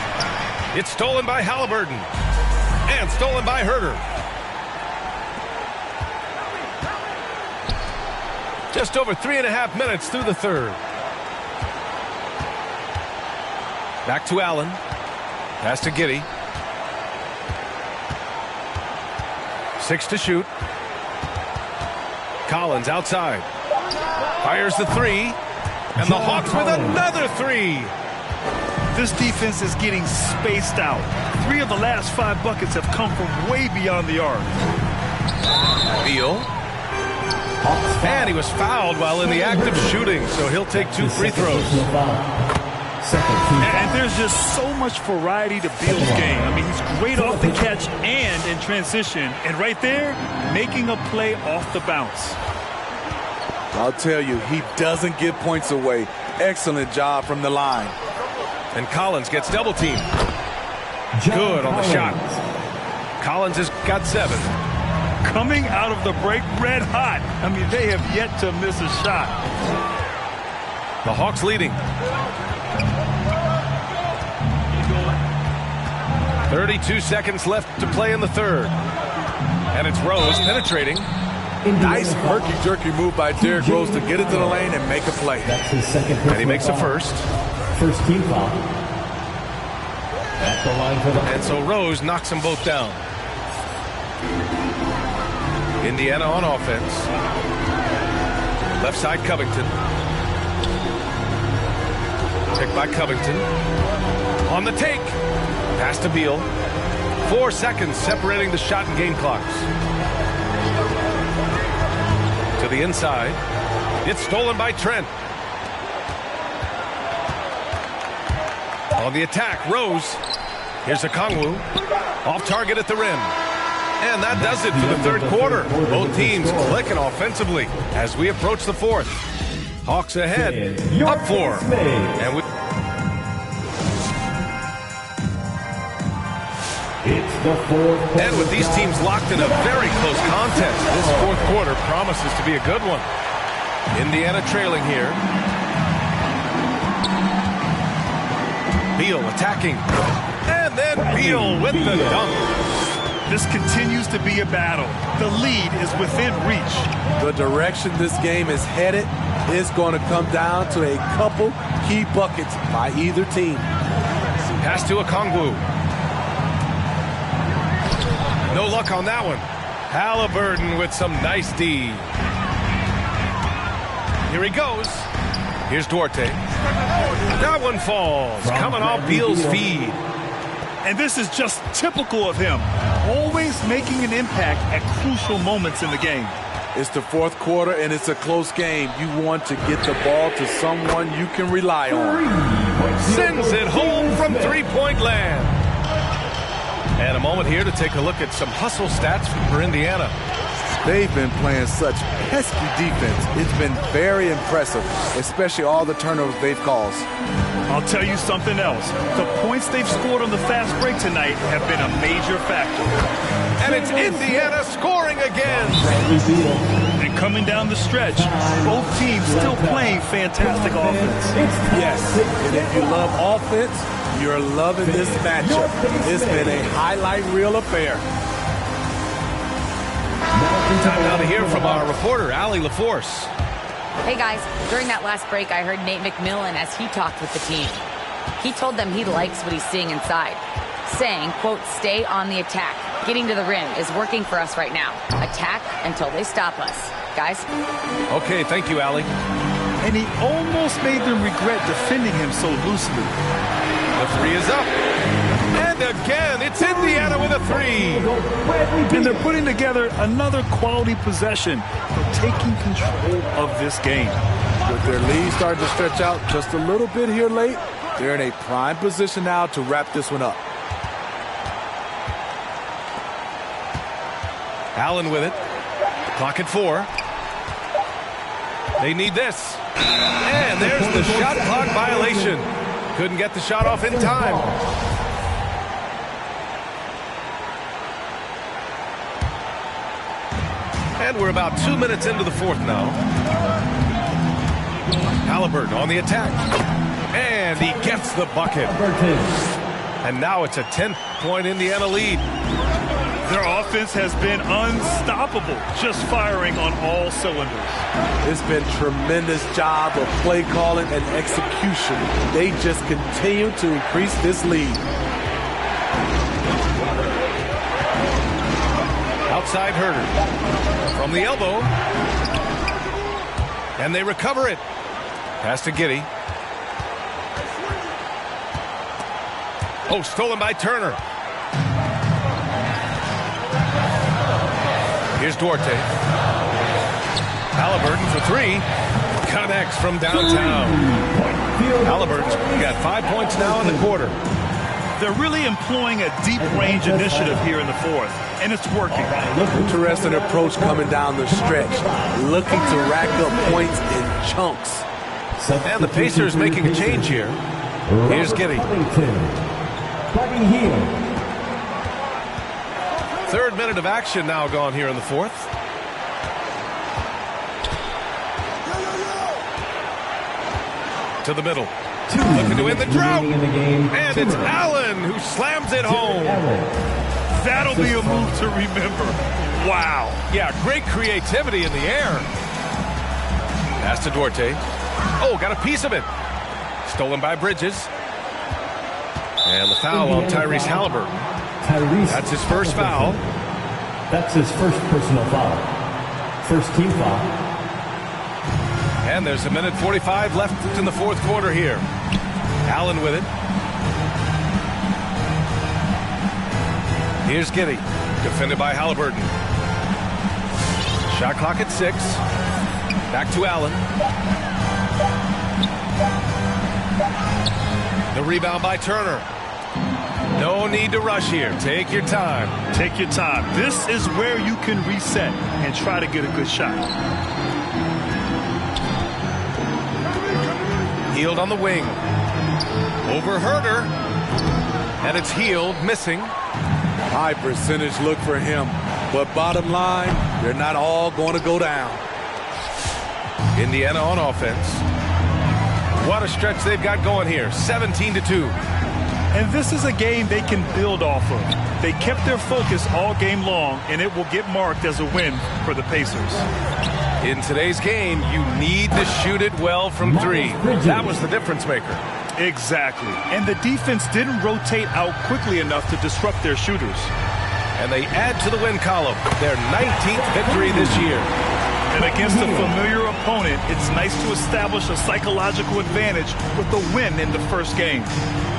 It's stolen by Haliburton. And stolen by Huerter. Just over 3.5 minutes through the third. Back to Allen. Pass to Giddey. 6 to shoot. Collins outside. Fires the 3. And the Hawks with another 3. This defense is getting spaced out. 3 of the last 5 buckets have come from way beyond the arc. Beal. And he was fouled while in the act of shooting, so he'll take 2 free throws. And there's just so much variety to Beal's game. I mean, he's great off the catch and in transition. And right there, making a play off the bounce. I'll tell you, he doesn't give points away. Excellent job from the line. And Collins gets double teamed. Good on the shot. Collins has got 7. Coming out of the break red hot. I mean, they have yet to miss a shot. The Hawks leading. 32 seconds left to play in the third. And it's Rose penetrating. Nice herky-jerky move by Derrick Rose to get into the lane and make a play. That's his second And he makes a first. First team foul. At the line for the... And so Rose knocks them both down. Indiana on offense. Left side Covington. Take by Covington. On the take. Pass to Beal. 4 seconds separating the shot and game clocks. To the inside. It's stolen by Trent. On the attack, Rose. Here's Okongwu. Off target at the rim. And that does it for the third quarter. Both teams clicking offensively as we approach the fourth. Hawks ahead. Up 4. And with these teams locked in a very close contest, this fourth quarter promises to be a good one. Indiana trailing here. Beal attacking. And then Beal with the dunk. This continues to be a battle. The lead is within reach. The direction this game is headed is going to come down to a couple key buckets by either team. Pass to Okongwu. No luck on that one. Haliburton with some nice D. Here he goes. Here's Duarte. That one falls. Coming off Beal's feed. And this is just typical of him. Always making an impact at crucial moments in the game. It's the fourth quarter and it's a close game. You want to get the ball to someone you can rely on. Sends it home from three-point land. And a moment here to take a look at some hustle stats for Indiana. They've been playing such pesky defense. It's been very impressive, especially all the turnovers they've caused. I'll tell you something else. The points they've scored on the fast break tonight have been a major factor. And it's Indiana scoring again. And coming down the stretch, both teams still playing fantastic offense. Yes, and if you love offense, you're loving this matchup. It's been a highlight reel affair. Time now to hear from our reporter, Allie LaForce. Hey guys, during that last break, I heard Nate McMillan as he talked with the team. He told them he likes what he's seeing inside, saying, quote, stay on the attack. Getting to the rim is working for us right now. Attack until they stop us. Guys? Okay, thank you, Allie. And he almost made them regret defending him so loosely. The three is up. And again, it's Indiana with a three. And they're putting together another quality possession for taking control of this game. With their lead starting to stretch out just a little bit here late, they're in a prime position now to wrap this one up. Allen with it. Clock at 4. They need this. And there's the shot clock violation. Couldn't get the shot off in time. And we're about 2 minutes into the fourth now. Halliburton on the attack. And he gets the bucket. And now it's a 10-point Indiana lead. Their offense has been unstoppable, just firing on all cylinders. It's been tremendous job of play calling and execution. They just continue to increase this lead. Outside Herter. From the elbow. And they recover it. Pass to Giddey. Oh, stolen by Turner. Here's Duarte. Halliburton for 3. Connects from downtown. Halliburton's got 5 points now in the quarter. They're really employing a deep range initiative here in the fourth, and it's working. Interesting approach coming down the stretch, looking to rack up points in chunks. And the Pacers making a change here. Here's Giddey. Third minute of action now gone here in the fourth. To the middle. Looking to win the drought. And it's Allen who slams it home. That'll be a move to remember. Wow. Yeah, great creativity in the air. Pass to Duarte. Oh, got a piece of it. Stolen by Bridges. And the foul on Tyrese Halliburton. That's his first foul. That's his first personal foul. First team foul. And there's a minute 45 left in the fourth quarter here. Allen with it. Here's Giddey. Defended by Halliburton. Shot clock at 6. Back to Allen. The rebound by Turner. No need to rush here. Take your time. Take your time. This is where you can reset and try to get a good shot. Healed on the wing. Over Herter. And it's Healed, missing. High percentage look for him. But bottom line, they're not all going to go down. Indiana on offense. What a stretch they've got going here. 17-2. And this is a game they can build off of. They kept their focus all game long, and it will get marked as a win for the Pacers. In today's game, you need to shoot it well from 3. That was the difference maker. Exactly. And the defense didn't rotate out quickly enough to disrupt their shooters. And they add to the win column. Their 19th victory this year. And against a familiar opponent, it's nice to establish a psychological advantage with the win in the first game.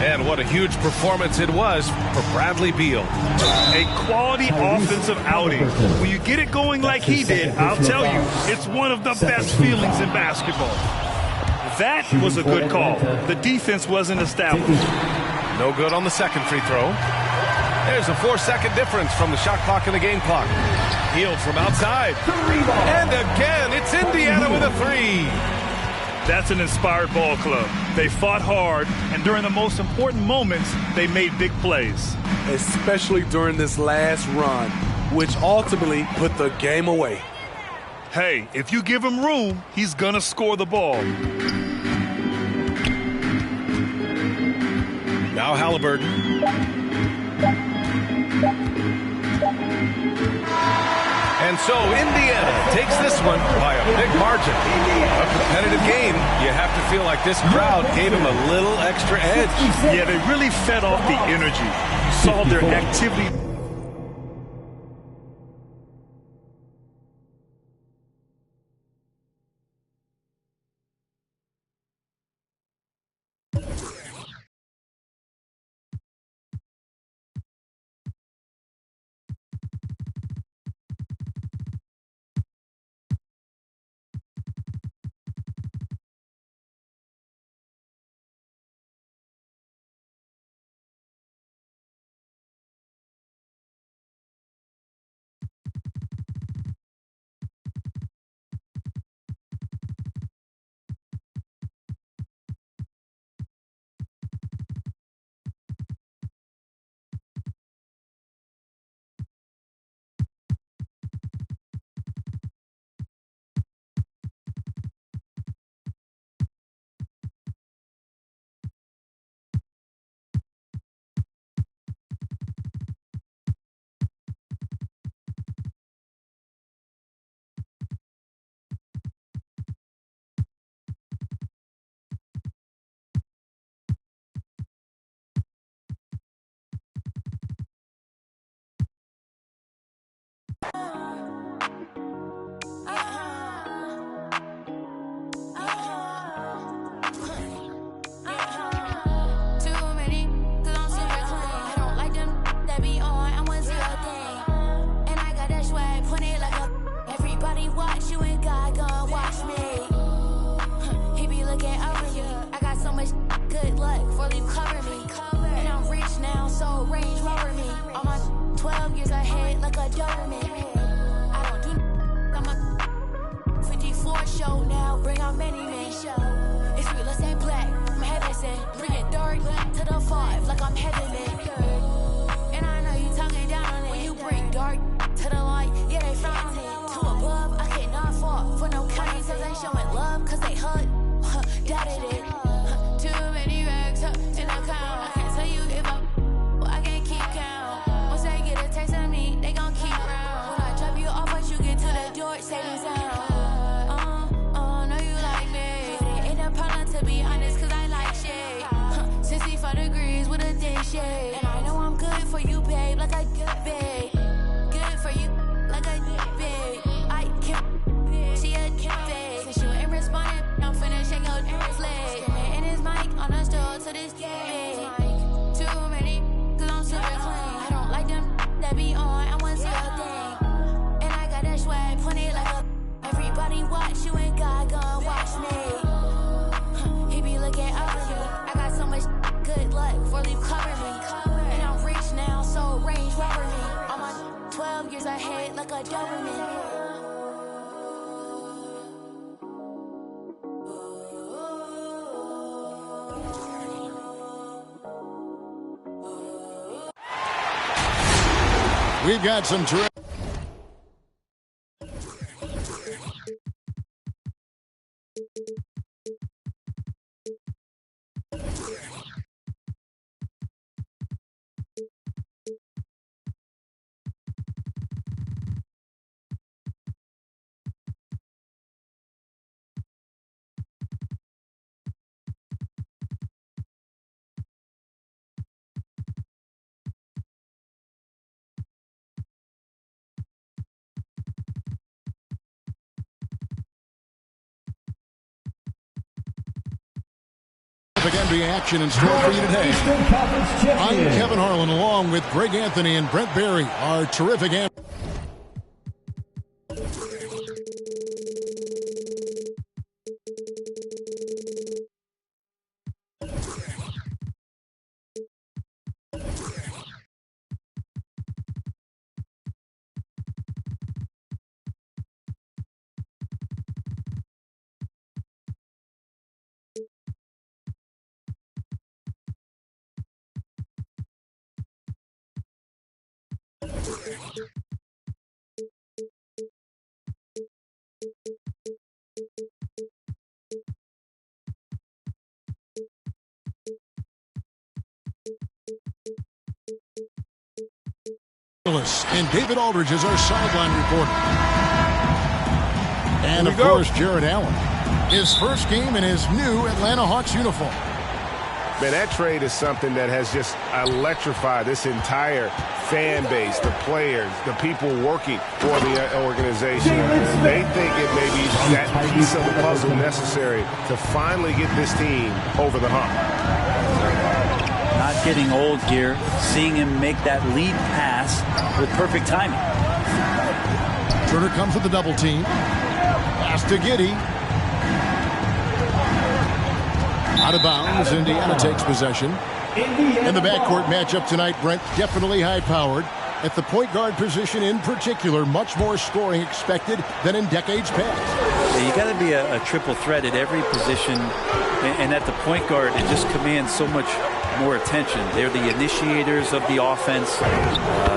And what a huge performance it was for Bradley Beal. A quality offensive outing. When you get it going like he did, I'll tell you, it's one of the best feelings in basketball. That was a good call. The defense wasn't established. No good on the second free throw. There's a 4-second difference from the shot clock and the game clock. Healed from outside. And again, it's Indiana with a 3. That's an inspired ball club. They fought hard, and during the most important moments, they made big plays. Especially during this last run, which ultimately put the game away. Hey, if you give him room, he's going to score the ball. Now Halliburton. And so Indiana takes this one by a big margin. A competitive game. You have to feel like this crowd gave him a little extra edge. Yeah, they really fed off the energy. You saw their activity. We've got some terrific. NBA action in store for you today. I'm Kevin Harlan along with Greg Anthony and Brent Barry, our terrific And David Aldridge is our sideline reporter. And, of course, Jared Allen. His first game in his new Atlanta Hawks uniform. Man, that trade is something that has just electrified this entire fan base, the players, the people working for the organization. They think it may be that piece of the puzzle necessary to finally get this team over the hump. Not getting old here, seeing him make that lead pass with perfect timing. Turner comes with the double team. Pass to Giddey. Out of bounds, Indiana takes possession. And the backcourt matchup tonight, Brent, definitely high-powered. At the point guard position in particular, much more scoring expected than in decades past. Yeah, you got to be a triple threat at every position. And at the point guard, it just commands so much more attention. They're the initiators of the offense.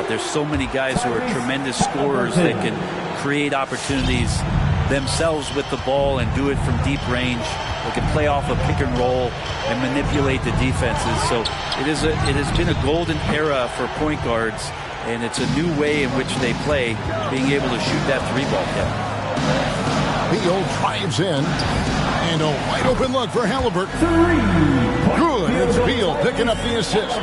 There's so many guys who are tremendous scorers that can create opportunities themselves with the ball and do it from deep range. They can play off a pick and roll and manipulate the defenses. So it has been a golden era for point guards, and it's a new way in which they play, being able to shoot that three ball. Beal drives in, and a wide open look for Halliburton. Good. It's Beal picking up the assist.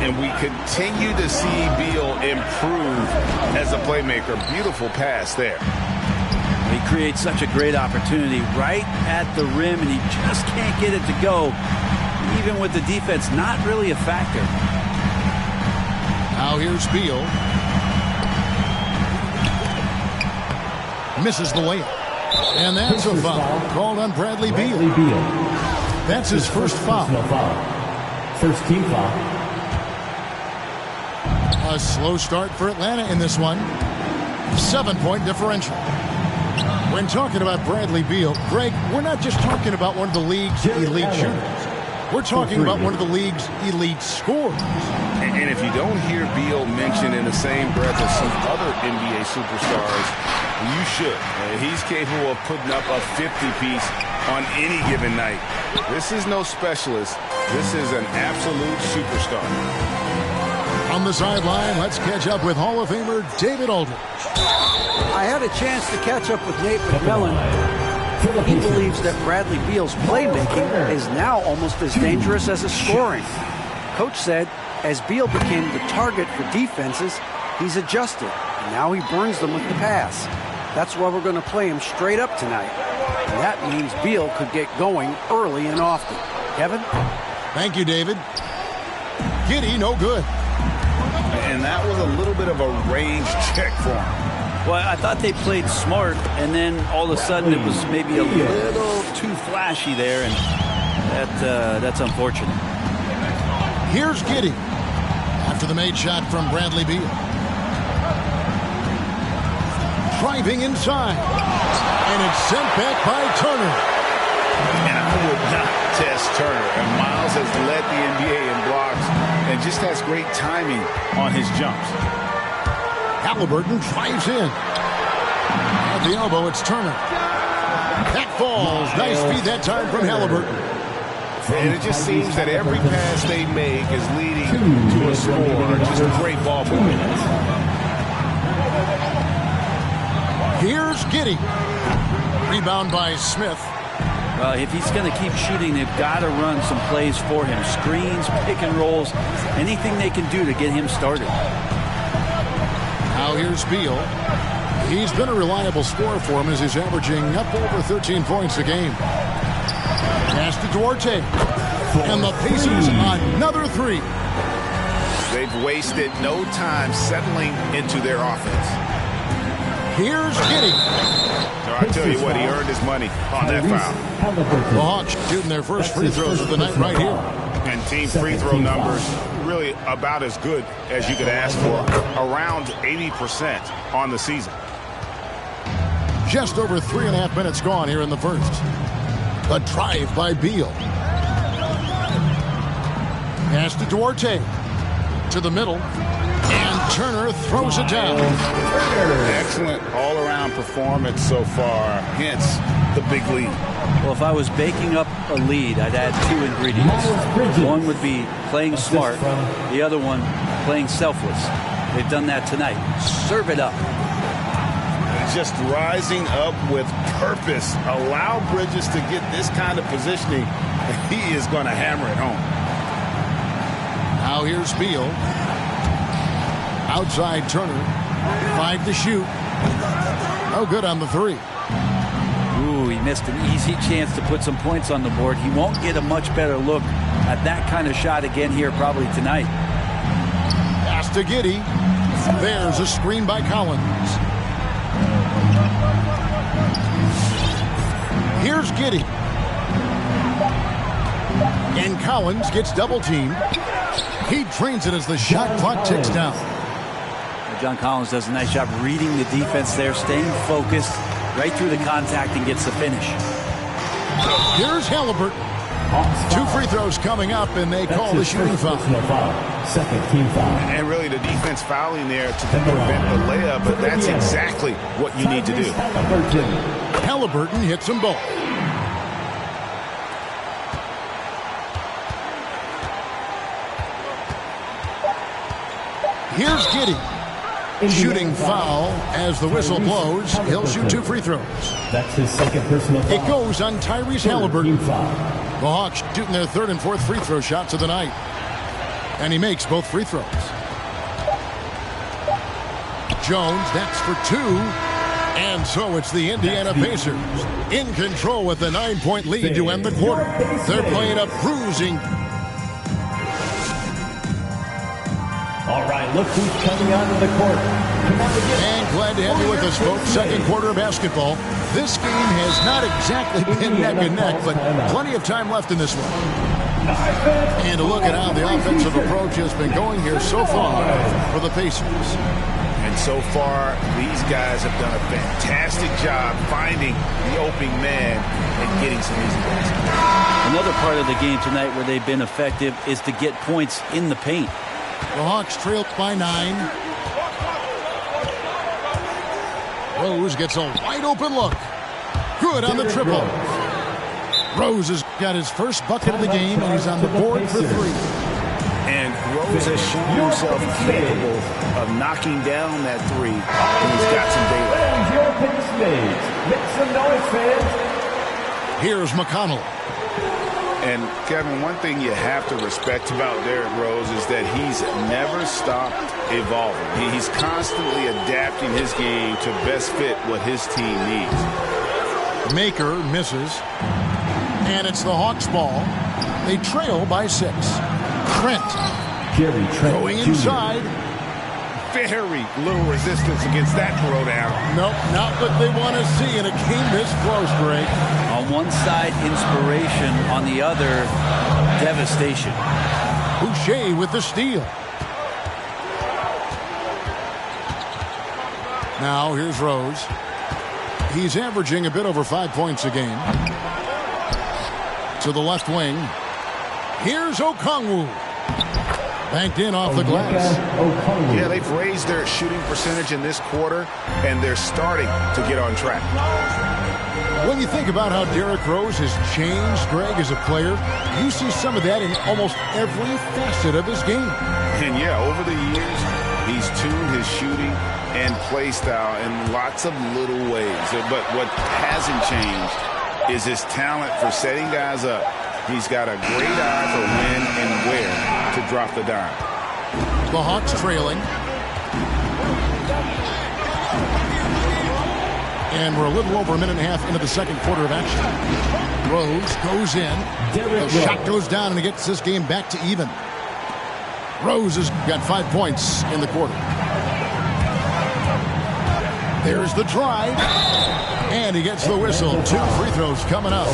And we continue to see Beal improve as a playmaker. Beautiful pass there. He creates such a great opportunity right at the rim, and he just can't get it to go. Even with the defense not really a factor. Now here's Beal. Misses the layup. And that's a foul called on Bradley Beal. That's his first foul. First team foul. A slow start for Atlanta in this one. 7-point differential. When talking about Bradley Beal, Greg, we're not just talking about one of the league's elite shooters. We're talking about one of the league's elite scorers. And if you don't hear Beal mentioned in the same breath as some other NBA superstars, you should. He's capable of putting up a 50-piece on any given night. This is no specialist. This is an absolute superstar. On the sideline, let's catch up with Hall of Famer David Aldridge. I had a chance to catch up with Nate McMillan. He believes that Bradley Beal's playmaking is now almost as dangerous as his scoring. Coach said as Beal became the target for defenses, he's adjusted. And now he burns them with the pass. That's why we're going to play him straight up tonight. And that means Beal could get going early and often. Kevin? Thank you, David. Giddey, no good. And that was a little bit of a range check for him. Well, I thought they played smart, and then all of a sudden it was maybe a little too flashy there, and that's unfortunate. Here's Giddey after the made shot from Bradley Beal. Driving inside, and it's sent back by Turner. And I would not test Turner. And Miles has led the NBA in blocks and just has great timing on his jumps. Halliburton drives in. At the elbow, it's Turner. That falls. Nice feed that time from Halliburton. And it just seems that every pass they make is leading to a score. Just a great ball movement. Here's Giddey. Rebound by Smith. Well, if he's going to keep shooting, they've got to run some plays for him. Screens, pick and rolls, anything they can do to get him started. Now here's Beal. He's been a reliable scorer for him as he's averaging up over 13 points a game. Pass to Duarte. And the Pacers another three. They've wasted no time settling into their offense. Here's Giddey. So I tell you what, he earned his money on that foul. The Hawks shooting their first free throws of the night right here. And team free throw numbers really about as good as you could ask for. Around 80% on the season. Just over 3.5 minutes gone here in the first. A drive by Beal. Pass to Duarte. To the middle. And Turner throws it down. Excellent all-around performance so far, hence the big lead. Well, if I was baking up a lead, I'd add 2 ingredients. One would be playing smart. The other one, playing selfless. They've done that tonight. Serve it up. Just rising up with purpose. Allow Bridges to get this kind of positioning, and he is going to hammer it home. Now here's Beal. Outside Turner. 5 to shoot. No good on the 3. Ooh, he missed an easy chance to put some points on the board. He won't get a much better look at that kind of shot again here probably tonight. Pass to Giddey. There's a screen by Collins. Here's Giddey. And Collins gets double-teamed. He drains it as the shot clock ticks down. John Collins does a nice job reading the defense there, staying focused right through the contact and gets the finish. Here's Halliburton. 2 free throws coming up, and they call the shooting foul. Second team foul. And really the defense fouling there to prevent the layup, but that's exactly what you need to do. Halliburton hits them both. Here's Giddey. Shooting foul as the whistle blows. He'll shoot 2 free throws. That's his second personal foul. It goes on Tyrese Halliburton. The Hawks shooting their 3rd and 4th free throw shots of the night. And he makes both free throws. Jones, that's for 2. And so it's the Indiana Pacers in control with a 9-point lead to end the quarter. They're playing a bruising. All right, look who's coming onto the court. And glad to have you with us, folks. Second quarter of basketball. This game has not exactly been neck and neck, but plenty of time left in this one. And to look at how the offensive approach has been going here so far for the Pacers. And so far, these guys have done a fantastic job finding the opening man and getting some easy baskets. Another part of the game tonight where they've been effective is to get points in the paint. The Hawks trail by 9. Rose gets a wide open look. Good on the triple. Rose has got his first bucket of the game, and he's on the board for 3. And Rose has shown himself capable of knocking down that 3 when he's got some daylight. Your picks made. Make some noise, fans. Here's McConnell. And, Kevin, one thing you have to respect about Derrick Rose is that he's never stopped evolving. He's constantly adapting his game to best fit what his team needs. Maker misses. And it's the Hawks' ball. They trail by 6. Trent. Going inside. Very little resistance against that throwdown. Nope, not what they want to see in a game this close, Greg. On one side, inspiration. On the other, devastation. Boucher with the steal. Now here's Rose. He's averaging a bit over 5 points a game. To the left wing. Here's Okongwu. Banked in off the glass. Yeah, they've raised their shooting percentage in this quarter, and they're starting to get on track. When you think about how Derrick Rose has changed, Greg, as a player, you see some of that in almost every facet of his game. And yeah, over the years, he's tuned his shooting and play style in lots of little ways. But what hasn't changed is his talent for setting guys up. He's got a great eye for when and where to drop the dime. The Hawks trailing. And we're a little over a minute and a half into the second quarter of action. Rose goes in. The shot goes down, and he gets this game back to even. Rose has got 5 points in the quarter. There's the drive. And he gets the whistle. 2 free throws coming up.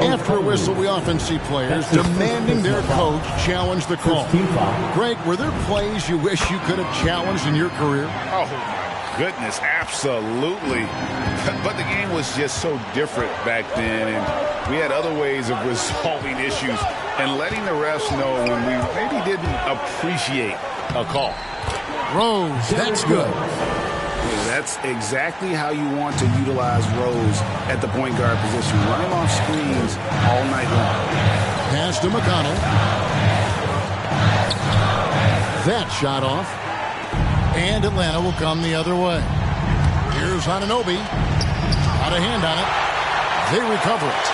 After a whistle, we often see players demanding their coach challenge the call. Greg, were there plays you wish you could have challenged in your career? Oh, my goodness, absolutely. But the game was just so different back then, and we had other ways of resolving issues and letting the refs know when we maybe didn't appreciate a call. Rose, that's good. Yeah, that's exactly how you want to utilize Rose at the point guard position. Run him off screens all night long. Pass to McConnell. That shot off. And Atlanta will come the other way. Here's Anunoby. Got a hand on it. They recover it.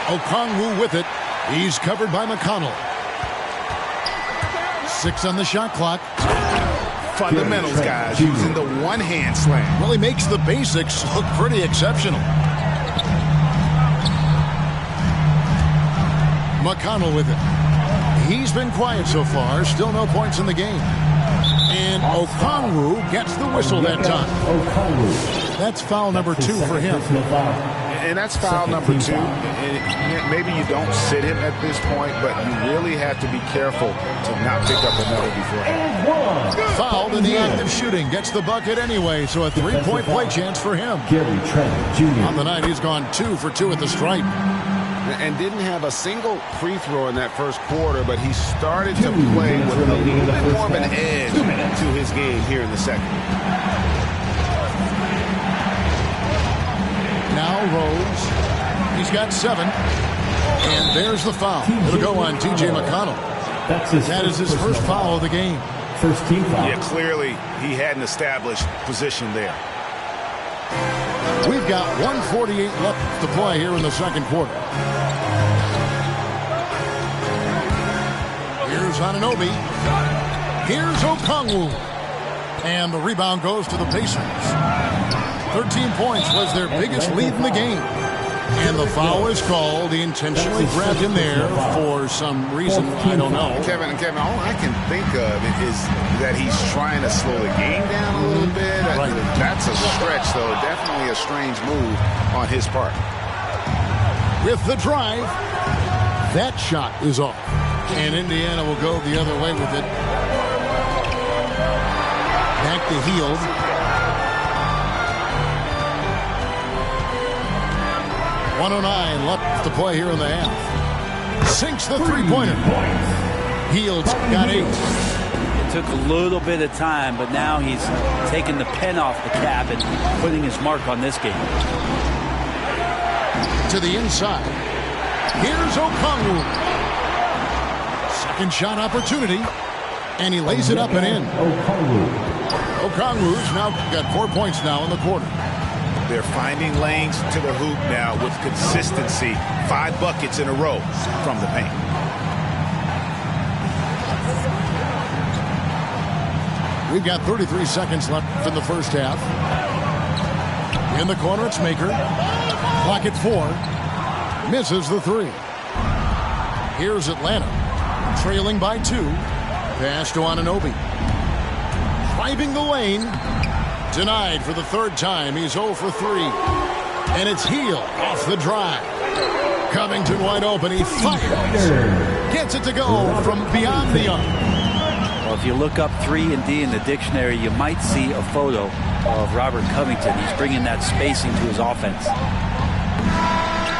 Okongwu with it. He's covered by McConnell. 6 on the shot clock. Fundamentals, guys, using the one-hand slam. Well, he makes the basics look pretty exceptional. McConnell with it. He's been quiet so far. Still no points in the game. And Okongwu gets the whistle that time. That's foul number 2 for him. And that's foul number 2. And maybe you don't sit him at this point, but you really have to be careful to not pick up another beforehand. Fouled in the act of shooting. Gets the bucket anyway, so a 3-point play chance for him. On the night, he's gone 2 for 2 at the stripe. And didn't have a single free throw in that first quarter, but he started to play with a little bit more of an edge to his game here in the second. Now Rose. He's got 7. And there's the foul. It'll go on T.J. McConnell. That is his first foul of the game. First team foul. Yeah, clearly he hadn't established position there. We've got 1:48 left to play here in the second quarter. Here's Anunoby. Here's Okongwu. And the rebound goes to the Pacers. 13 points was their biggest lead in the game. And the foul is called. He intentionally grabbed him there for some reason. I don't know. Kevin, all I can think of is that he's trying to slow the game down a little bit. Right. That's a stretch, though. Definitely a strange move on his part. With the drive, that shot is off. And Indiana will go the other way with it. Back to Hield. .109 left to play here in the half. Sinks the three-pointer. Hield's got 8. It took a little bit of time, but now he's taking the pen off the cap and putting his mark on this game. To the inside. Here's Okongwu. Second shot opportunity. And he lays it up and in. Okongwu's now got 4 points now in the quarter. They're finding lanes to the hoop now with consistency. 5 buckets in a row from the paint. We've got 33 seconds left in the first half. In the corner, it's Maker. Clock at 4. Misses the 3. Here's Atlanta. Trailing by 2. Pass to Anunoby. Driving the lane. Denied for the 3rd time. He's 0 for 3. And it's Hield off the drive. Covington wide open. He fires. Gets it to go from beyond the arc. Well, if you look up 3 and D in the dictionary, you might see a photo of Robert Covington. He's bringing that spacing to his offense.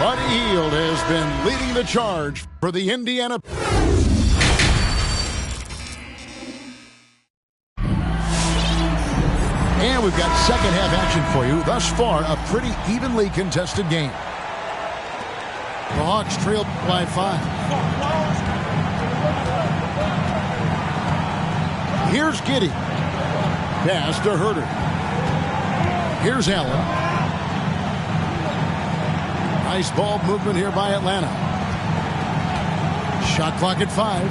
Buddy Hield has been leading the charge for the Indiana. And we've got second half action for you. Thus far, a pretty evenly contested game. The Hawks trail by 5. Here's Giddey. Pass to Herter. Here's Allen. Nice ball movement here by Atlanta. Shot clock at 5.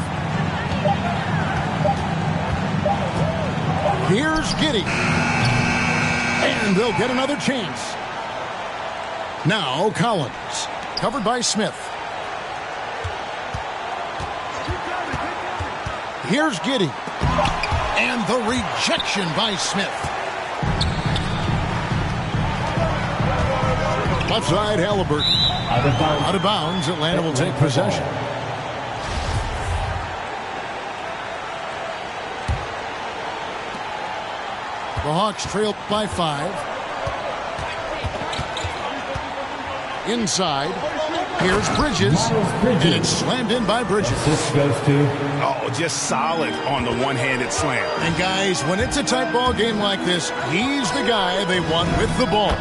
Here's Giddey. And they'll get another chance. Now Collins. Covered by Smith. Here's Giddey. And the rejection by Smith. Left side, Halliburton. Out of bounds. Atlanta will take possession. The Hawks trail by 5. Inside. Here's Bridges, and it's slammed in by Bridges. This goes to... Oh, just solid on the one-handed slam. And guys, when it's a tight ball game like this, he's the guy they want with the ball.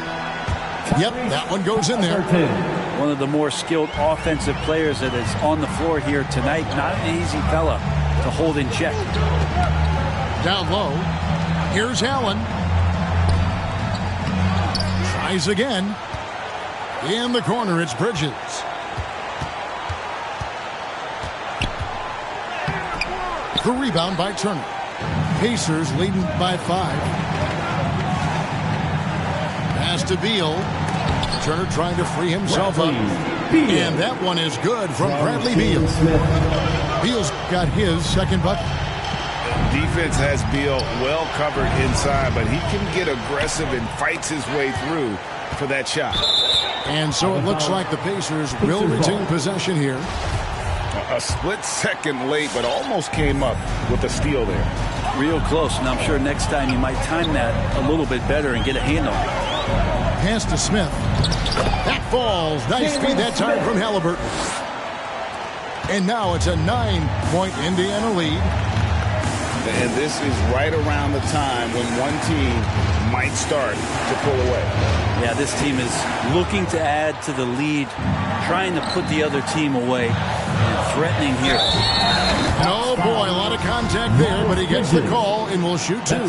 Yep, that one goes in there. One of the more skilled offensive players that is on the floor here tonight. Not an easy fella to hold in check. Down low. Here's Allen. Tries again. In the corner, it's Bridges. The rebound by Turner. Pacers leading by 5. Pass to Beal. Turner trying to free himself up. And that one is good from Bradley Beal. Beal's got his second bucket. Defense has Beal well covered inside, but he can get aggressive and fights his way through for that shot. And so it looks like the Pacers will retain possession here. A split second late, but almost came up with a steal there. Real close, and I'm sure next time you might time that a little bit better and get a handle. Pass to Smith. That falls. Nice feed that time from Halliburton. And now it's a 9-point Indiana lead. And this is right around the time when one team might start to pull away. Yeah, this team is looking to add to the lead, trying to put the other team away, and threatening here. Oh, boy, a lot of contact there, but he gets the call and will shoot 2.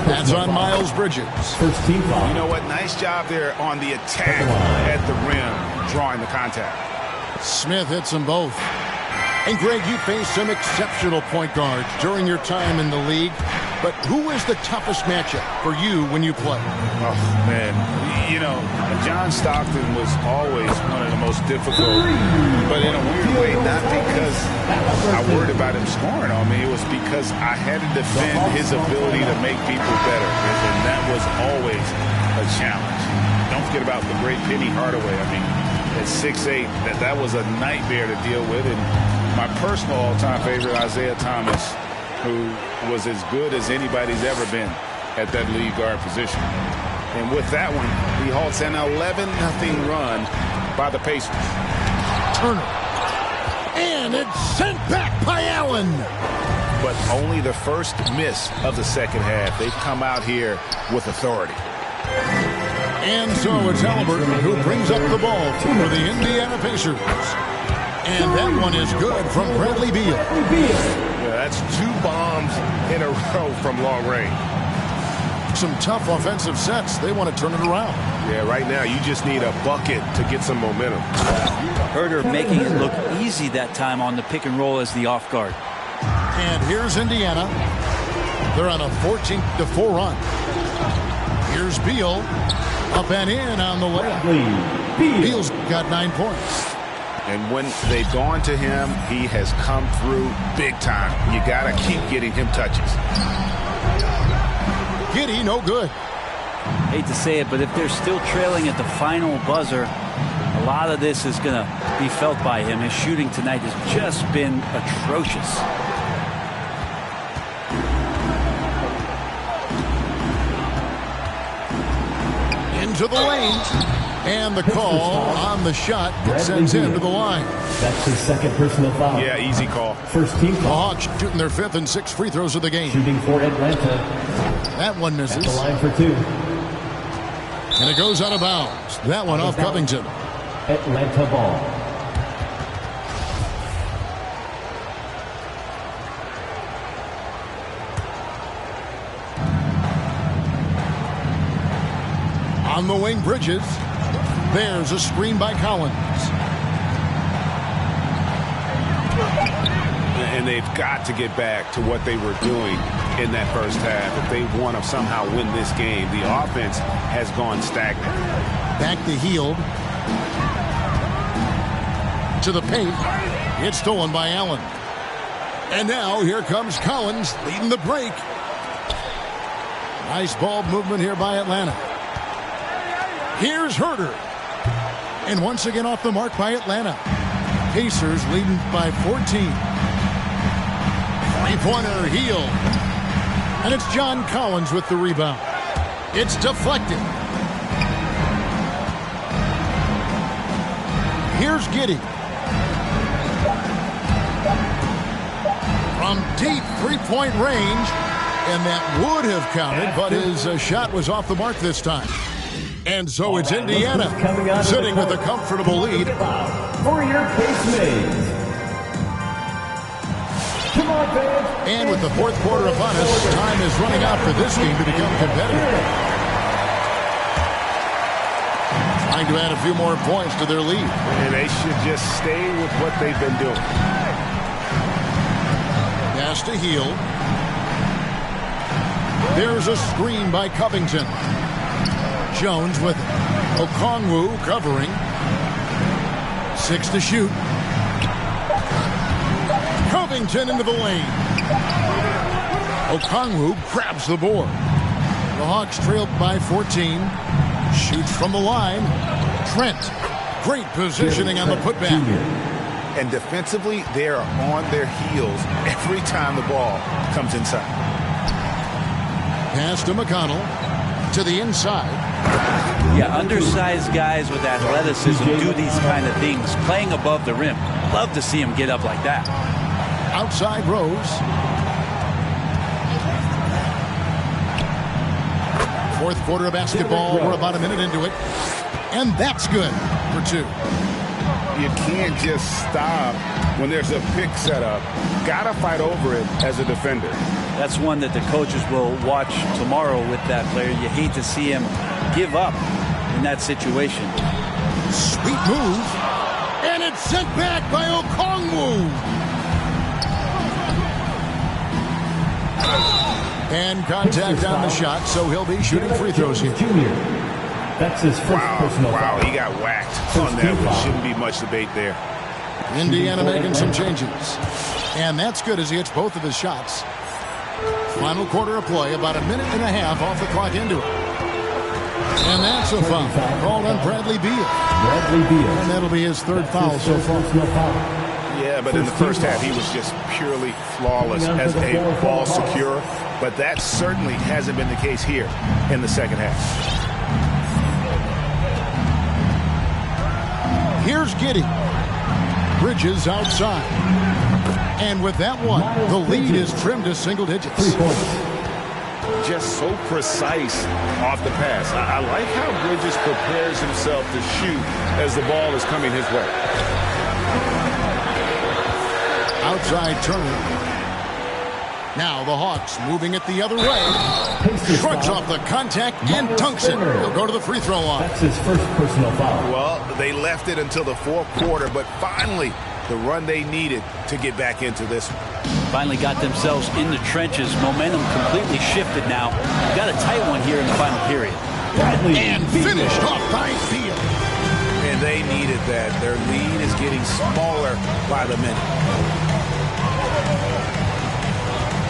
That's on Miles Bridges. First team foul. You know what? Nice job there on the attack at the rim, drawing the contact. Smith hits them both. And, Greg, you faced some exceptional point guards during your time in the league. But who is the toughest matchup for you when you play? Oh, man. You know, John Stockton was always one of the most difficult, but in a weird way, not because I worried about him scoring on me. It was because I had to defend his ability to make people better. And that was always a challenge. Don't forget about the great Penny Hardaway. I mean, at 6'8", that was a nightmare to deal with. And my personal all-time favorite, Isaiah Thomas, who was as good as anybody's ever been at that lead guard position. And with that one, he halts an 11-0 run by the Pacers. Turner. And it's sent back by Allen. But only the first miss of the second half. They've come out here with authority. And so it's Halliburton who brings up the ball for the Indiana Pacers. And that one is good from Bradley Beal. Yeah, that's 2 bombs in a row from long range. Some tough offensive sets. They want to turn it around. Yeah, right now you just need a bucket to get some momentum. Herder making it look easy that time on the pick and roll as the off guard. And here's Indiana. They're on a 14-4 run. Here's Beal. Up and in on the layup. Beal's got 9 points. And when they've gone to him, he has come through big time. You got to keep getting him touches. Giddey, no good. Hate to say it, but if they're still trailing at the final buzzer, a lot of this is going to be felt by him. His shooting tonight has just been atrocious. Into the lane. And the call on the shot sends him to the line. That's his second personal foul. Yeah, easy call. First team The foul. Hawks shooting their 5th and 6th free throws of the game. Shooting for Atlanta. That one At the misses. line for 2. And it goes out of bounds. That one off Covington. Atlanta ball. On the wing, Bridges. There's a screen by Collins. And they've got to get back to what they were doing in that first half. If they want to somehow win this game, the offense has gone stagnant. Back to Hield. To the paint. It's stolen by Allen. And now here comes Collins leading the break. Nice ball movement here by Atlanta. Here's Herder. And once again off the mark by Atlanta. Pacers leading by 14. Three-pointer, Hield. And it's John Collins with the rebound. It's deflected. Here's Giddey. From deep three-point range, and that would have counted, but his shot was off the mark this time. And so it's Indiana sitting with a comfortable lead. For your Case-Mates. And with the fourth quarter upon us, time is running out for this team to become competitive. Trying to add a few more points to their lead. And they should just stay with what they've been doing. Pass to Hield. There's a screen by Covington. Jones with it. Okongwu covering. 6 to shoot. Covington into the lane. Okongwu grabs the board. The Hawks trailed by 14. Shoots from the line. Trent. Great positioning on the putback. And defensively, they are on their heels every time the ball comes inside. Pass to McConnell. To the inside. Yeah, undersized guys with athleticism do these kind of things, playing above the rim. Love to see him get up like that. Outside Rose. Fourth quarter of basketball. We're about a minute into it. And that's good for 2. You can't just stop when there's a pick set up. Got to fight over it as a defender. That's one that the coaches will watch tomorrow with that player. You hate to see him give up in that situation. Sweet move. And it's sent back by Okongwu. And contact on the shot, so he'll be shooting free throws here. That's his first personal foul. Wow, he got whacked on that one. Shouldn't be much debate there. Indiana making some changes. And that's good as he hits both of his shots. Final quarter of play, about a minute and a half off the clock into it. And that's a foul called on Bradley Beal. And that'll be his third foul so far. Yeah, but in the first half, he was just purely flawless as a ball secure. But that certainly hasn't been the case here in the second half. Here's Giddey. Bridges outside. And with that one, the lead is trimmed to single digits. Just so precise off the pass. I like how Bridges prepares himself to shoot as the ball is coming his way. Outside Turner. Now the Hawks moving it the other way. Shrugs off the contact and dunks it. He'll go to the free throw line. That's his first personal foul. Well, they left it until the fourth quarter, but finally the run they needed to get back into this one. Finally got themselves in the trenches. Momentum completely shifted now. Got a tight one here in the final period. And finished off by Beal. And they needed that. Their lead is getting smaller by the minute.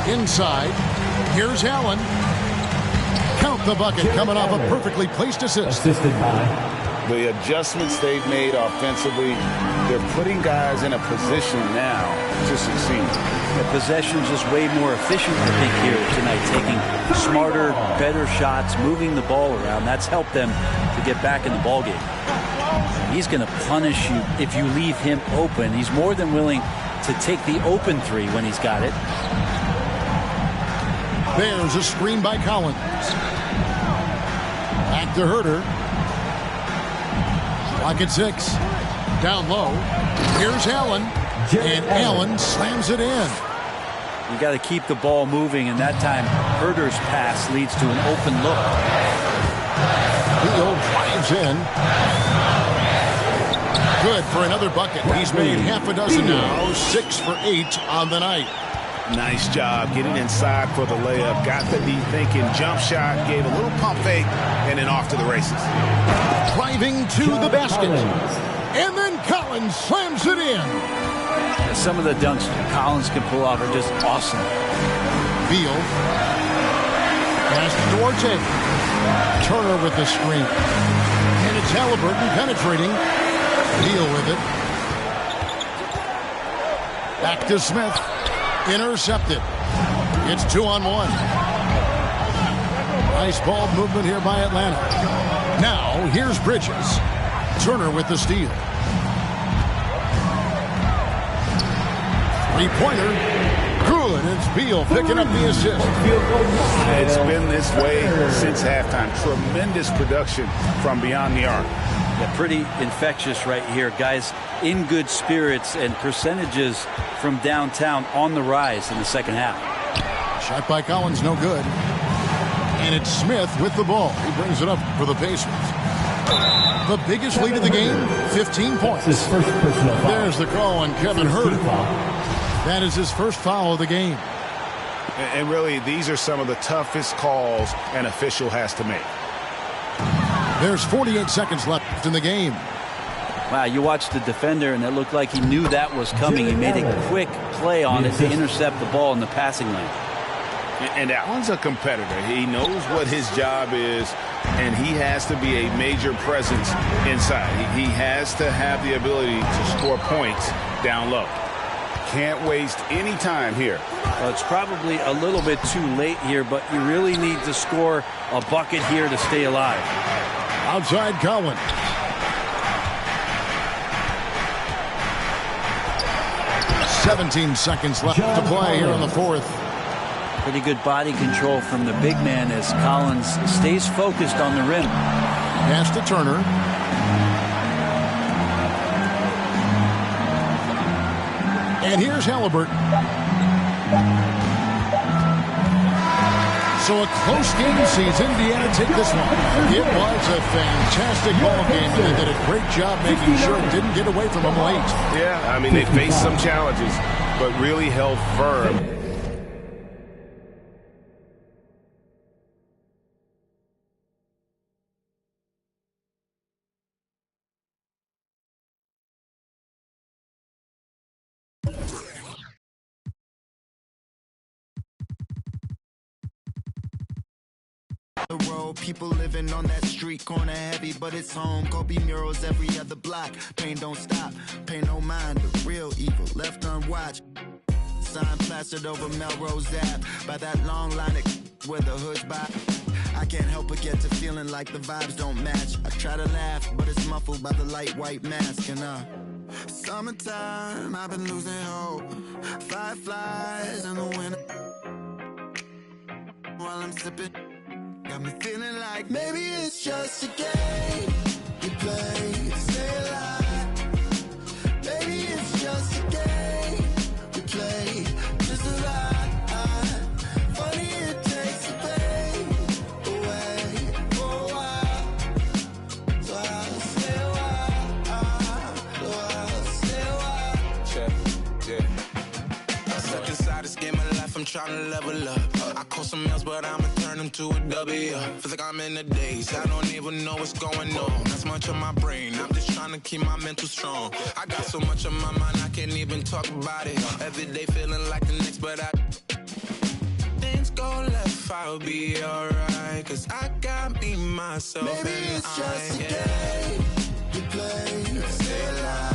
Inside, here's Allen. Count the bucket coming off a perfectly placed assist. Assisted by. The adjustments they've made offensively, they're putting guys in a position now to succeed. The possession's just way more efficient, I think, here tonight. Taking smarter, better shots, moving the ball around. That's helped them to get back in the ballgame. He's going to punish you if you leave him open. He's more than willing to take the open three when he's got it. There's a screen by Collins. Back to Herter. Clock at 6. Down low. Here's Allen. And Allen slams it in. You got to keep the ball moving, and that time Herter's pass leads to an open look. Beal drives in. Good for another bucket. He's made half a dozen now. 6 for 8 on the night. Nice job getting inside for the layup. Got the D thinking. Jump shot. Gave a little pump fake. And then off to the races. Driving to the basket. And then Collins slams it in. Some of the dunks Collins can pull off are just awesome. Beal. Pass to Duarte. Turner with the screen. And it's Halliburton penetrating. Beal with it. Back to Smith. Intercepted. It's 2-on-1. Nice ball movement here by Atlanta. Now, here's Bridges. Turner with the steal. Three-pointer. Good. It's Beal picking up the assist. It's been this way since halftime. Tremendous production from beyond the arc. Yeah, pretty infectious right here. Guys in good spirits, and percentages from downtown on the rise in the second half. Shot by Collins, no good. And it's Smith with the ball. He brings it up for the Pacers. The biggest lead of the game, 15 points. His first personal foul. There's the call on Kevin Huerter. That is his first foul of the game. And really, these are some of the toughest calls an official has to make. There's 48 seconds left in the game. Wow, you watched the defender, and it looked like he knew that was coming. He made a quick play on it to intercept the ball in the passing lane. And Allen's a competitor. He knows what his job is, and he has to be a major presence inside. He has to have the ability to score points down low. Can't waste any time here. Well, it's probably a little bit too late here, but you really need to score a bucket here to stay alive. Outside Cowan. "17 seconds left to play here in the fourth." Pretty good body control from the big man as Collins stays focused on the rim. Pass to Turner. And here's Halliburton. So a close game sees Indiana take this one. It was a fantastic ball game, and they did a great job making sure it didn't get away from them late. Yeah, I mean, they faced some challenges, but really held firm. The road, people living on that street corner heavy, but it's home. Kobe murals every other block. Pain don't stop, pay no mind. The real evil left unwatched. Sign plastered over Melrose Ave by that long line of where the hood's by. I can't help but get to feeling like the vibes don't match. I try to laugh, but it's muffled by the light white mask. And summertime, I've been losing hope. Fireflies in the winter while I'm sipping. Got me feeling like maybe it's just a game we play to stay alive. Maybe it's just a game we play just to lie. Funny it takes the pain away for a while. So I'll stay a while. So I'll stay a while. Check, yeah. Stuck inside this game of life, I'm trying to level up. I call some else, but I'ma turn them to a W. Feels like I'm in the days, I don't even know what's going on. That's much on my brain, I'm just trying to keep my mental strong. I got so much on my mind, I can't even talk about it. Every day feeling like the next, but things go left, I'll be alright. Cause I got me, myself, maybe and it's just a game we play to stay alive.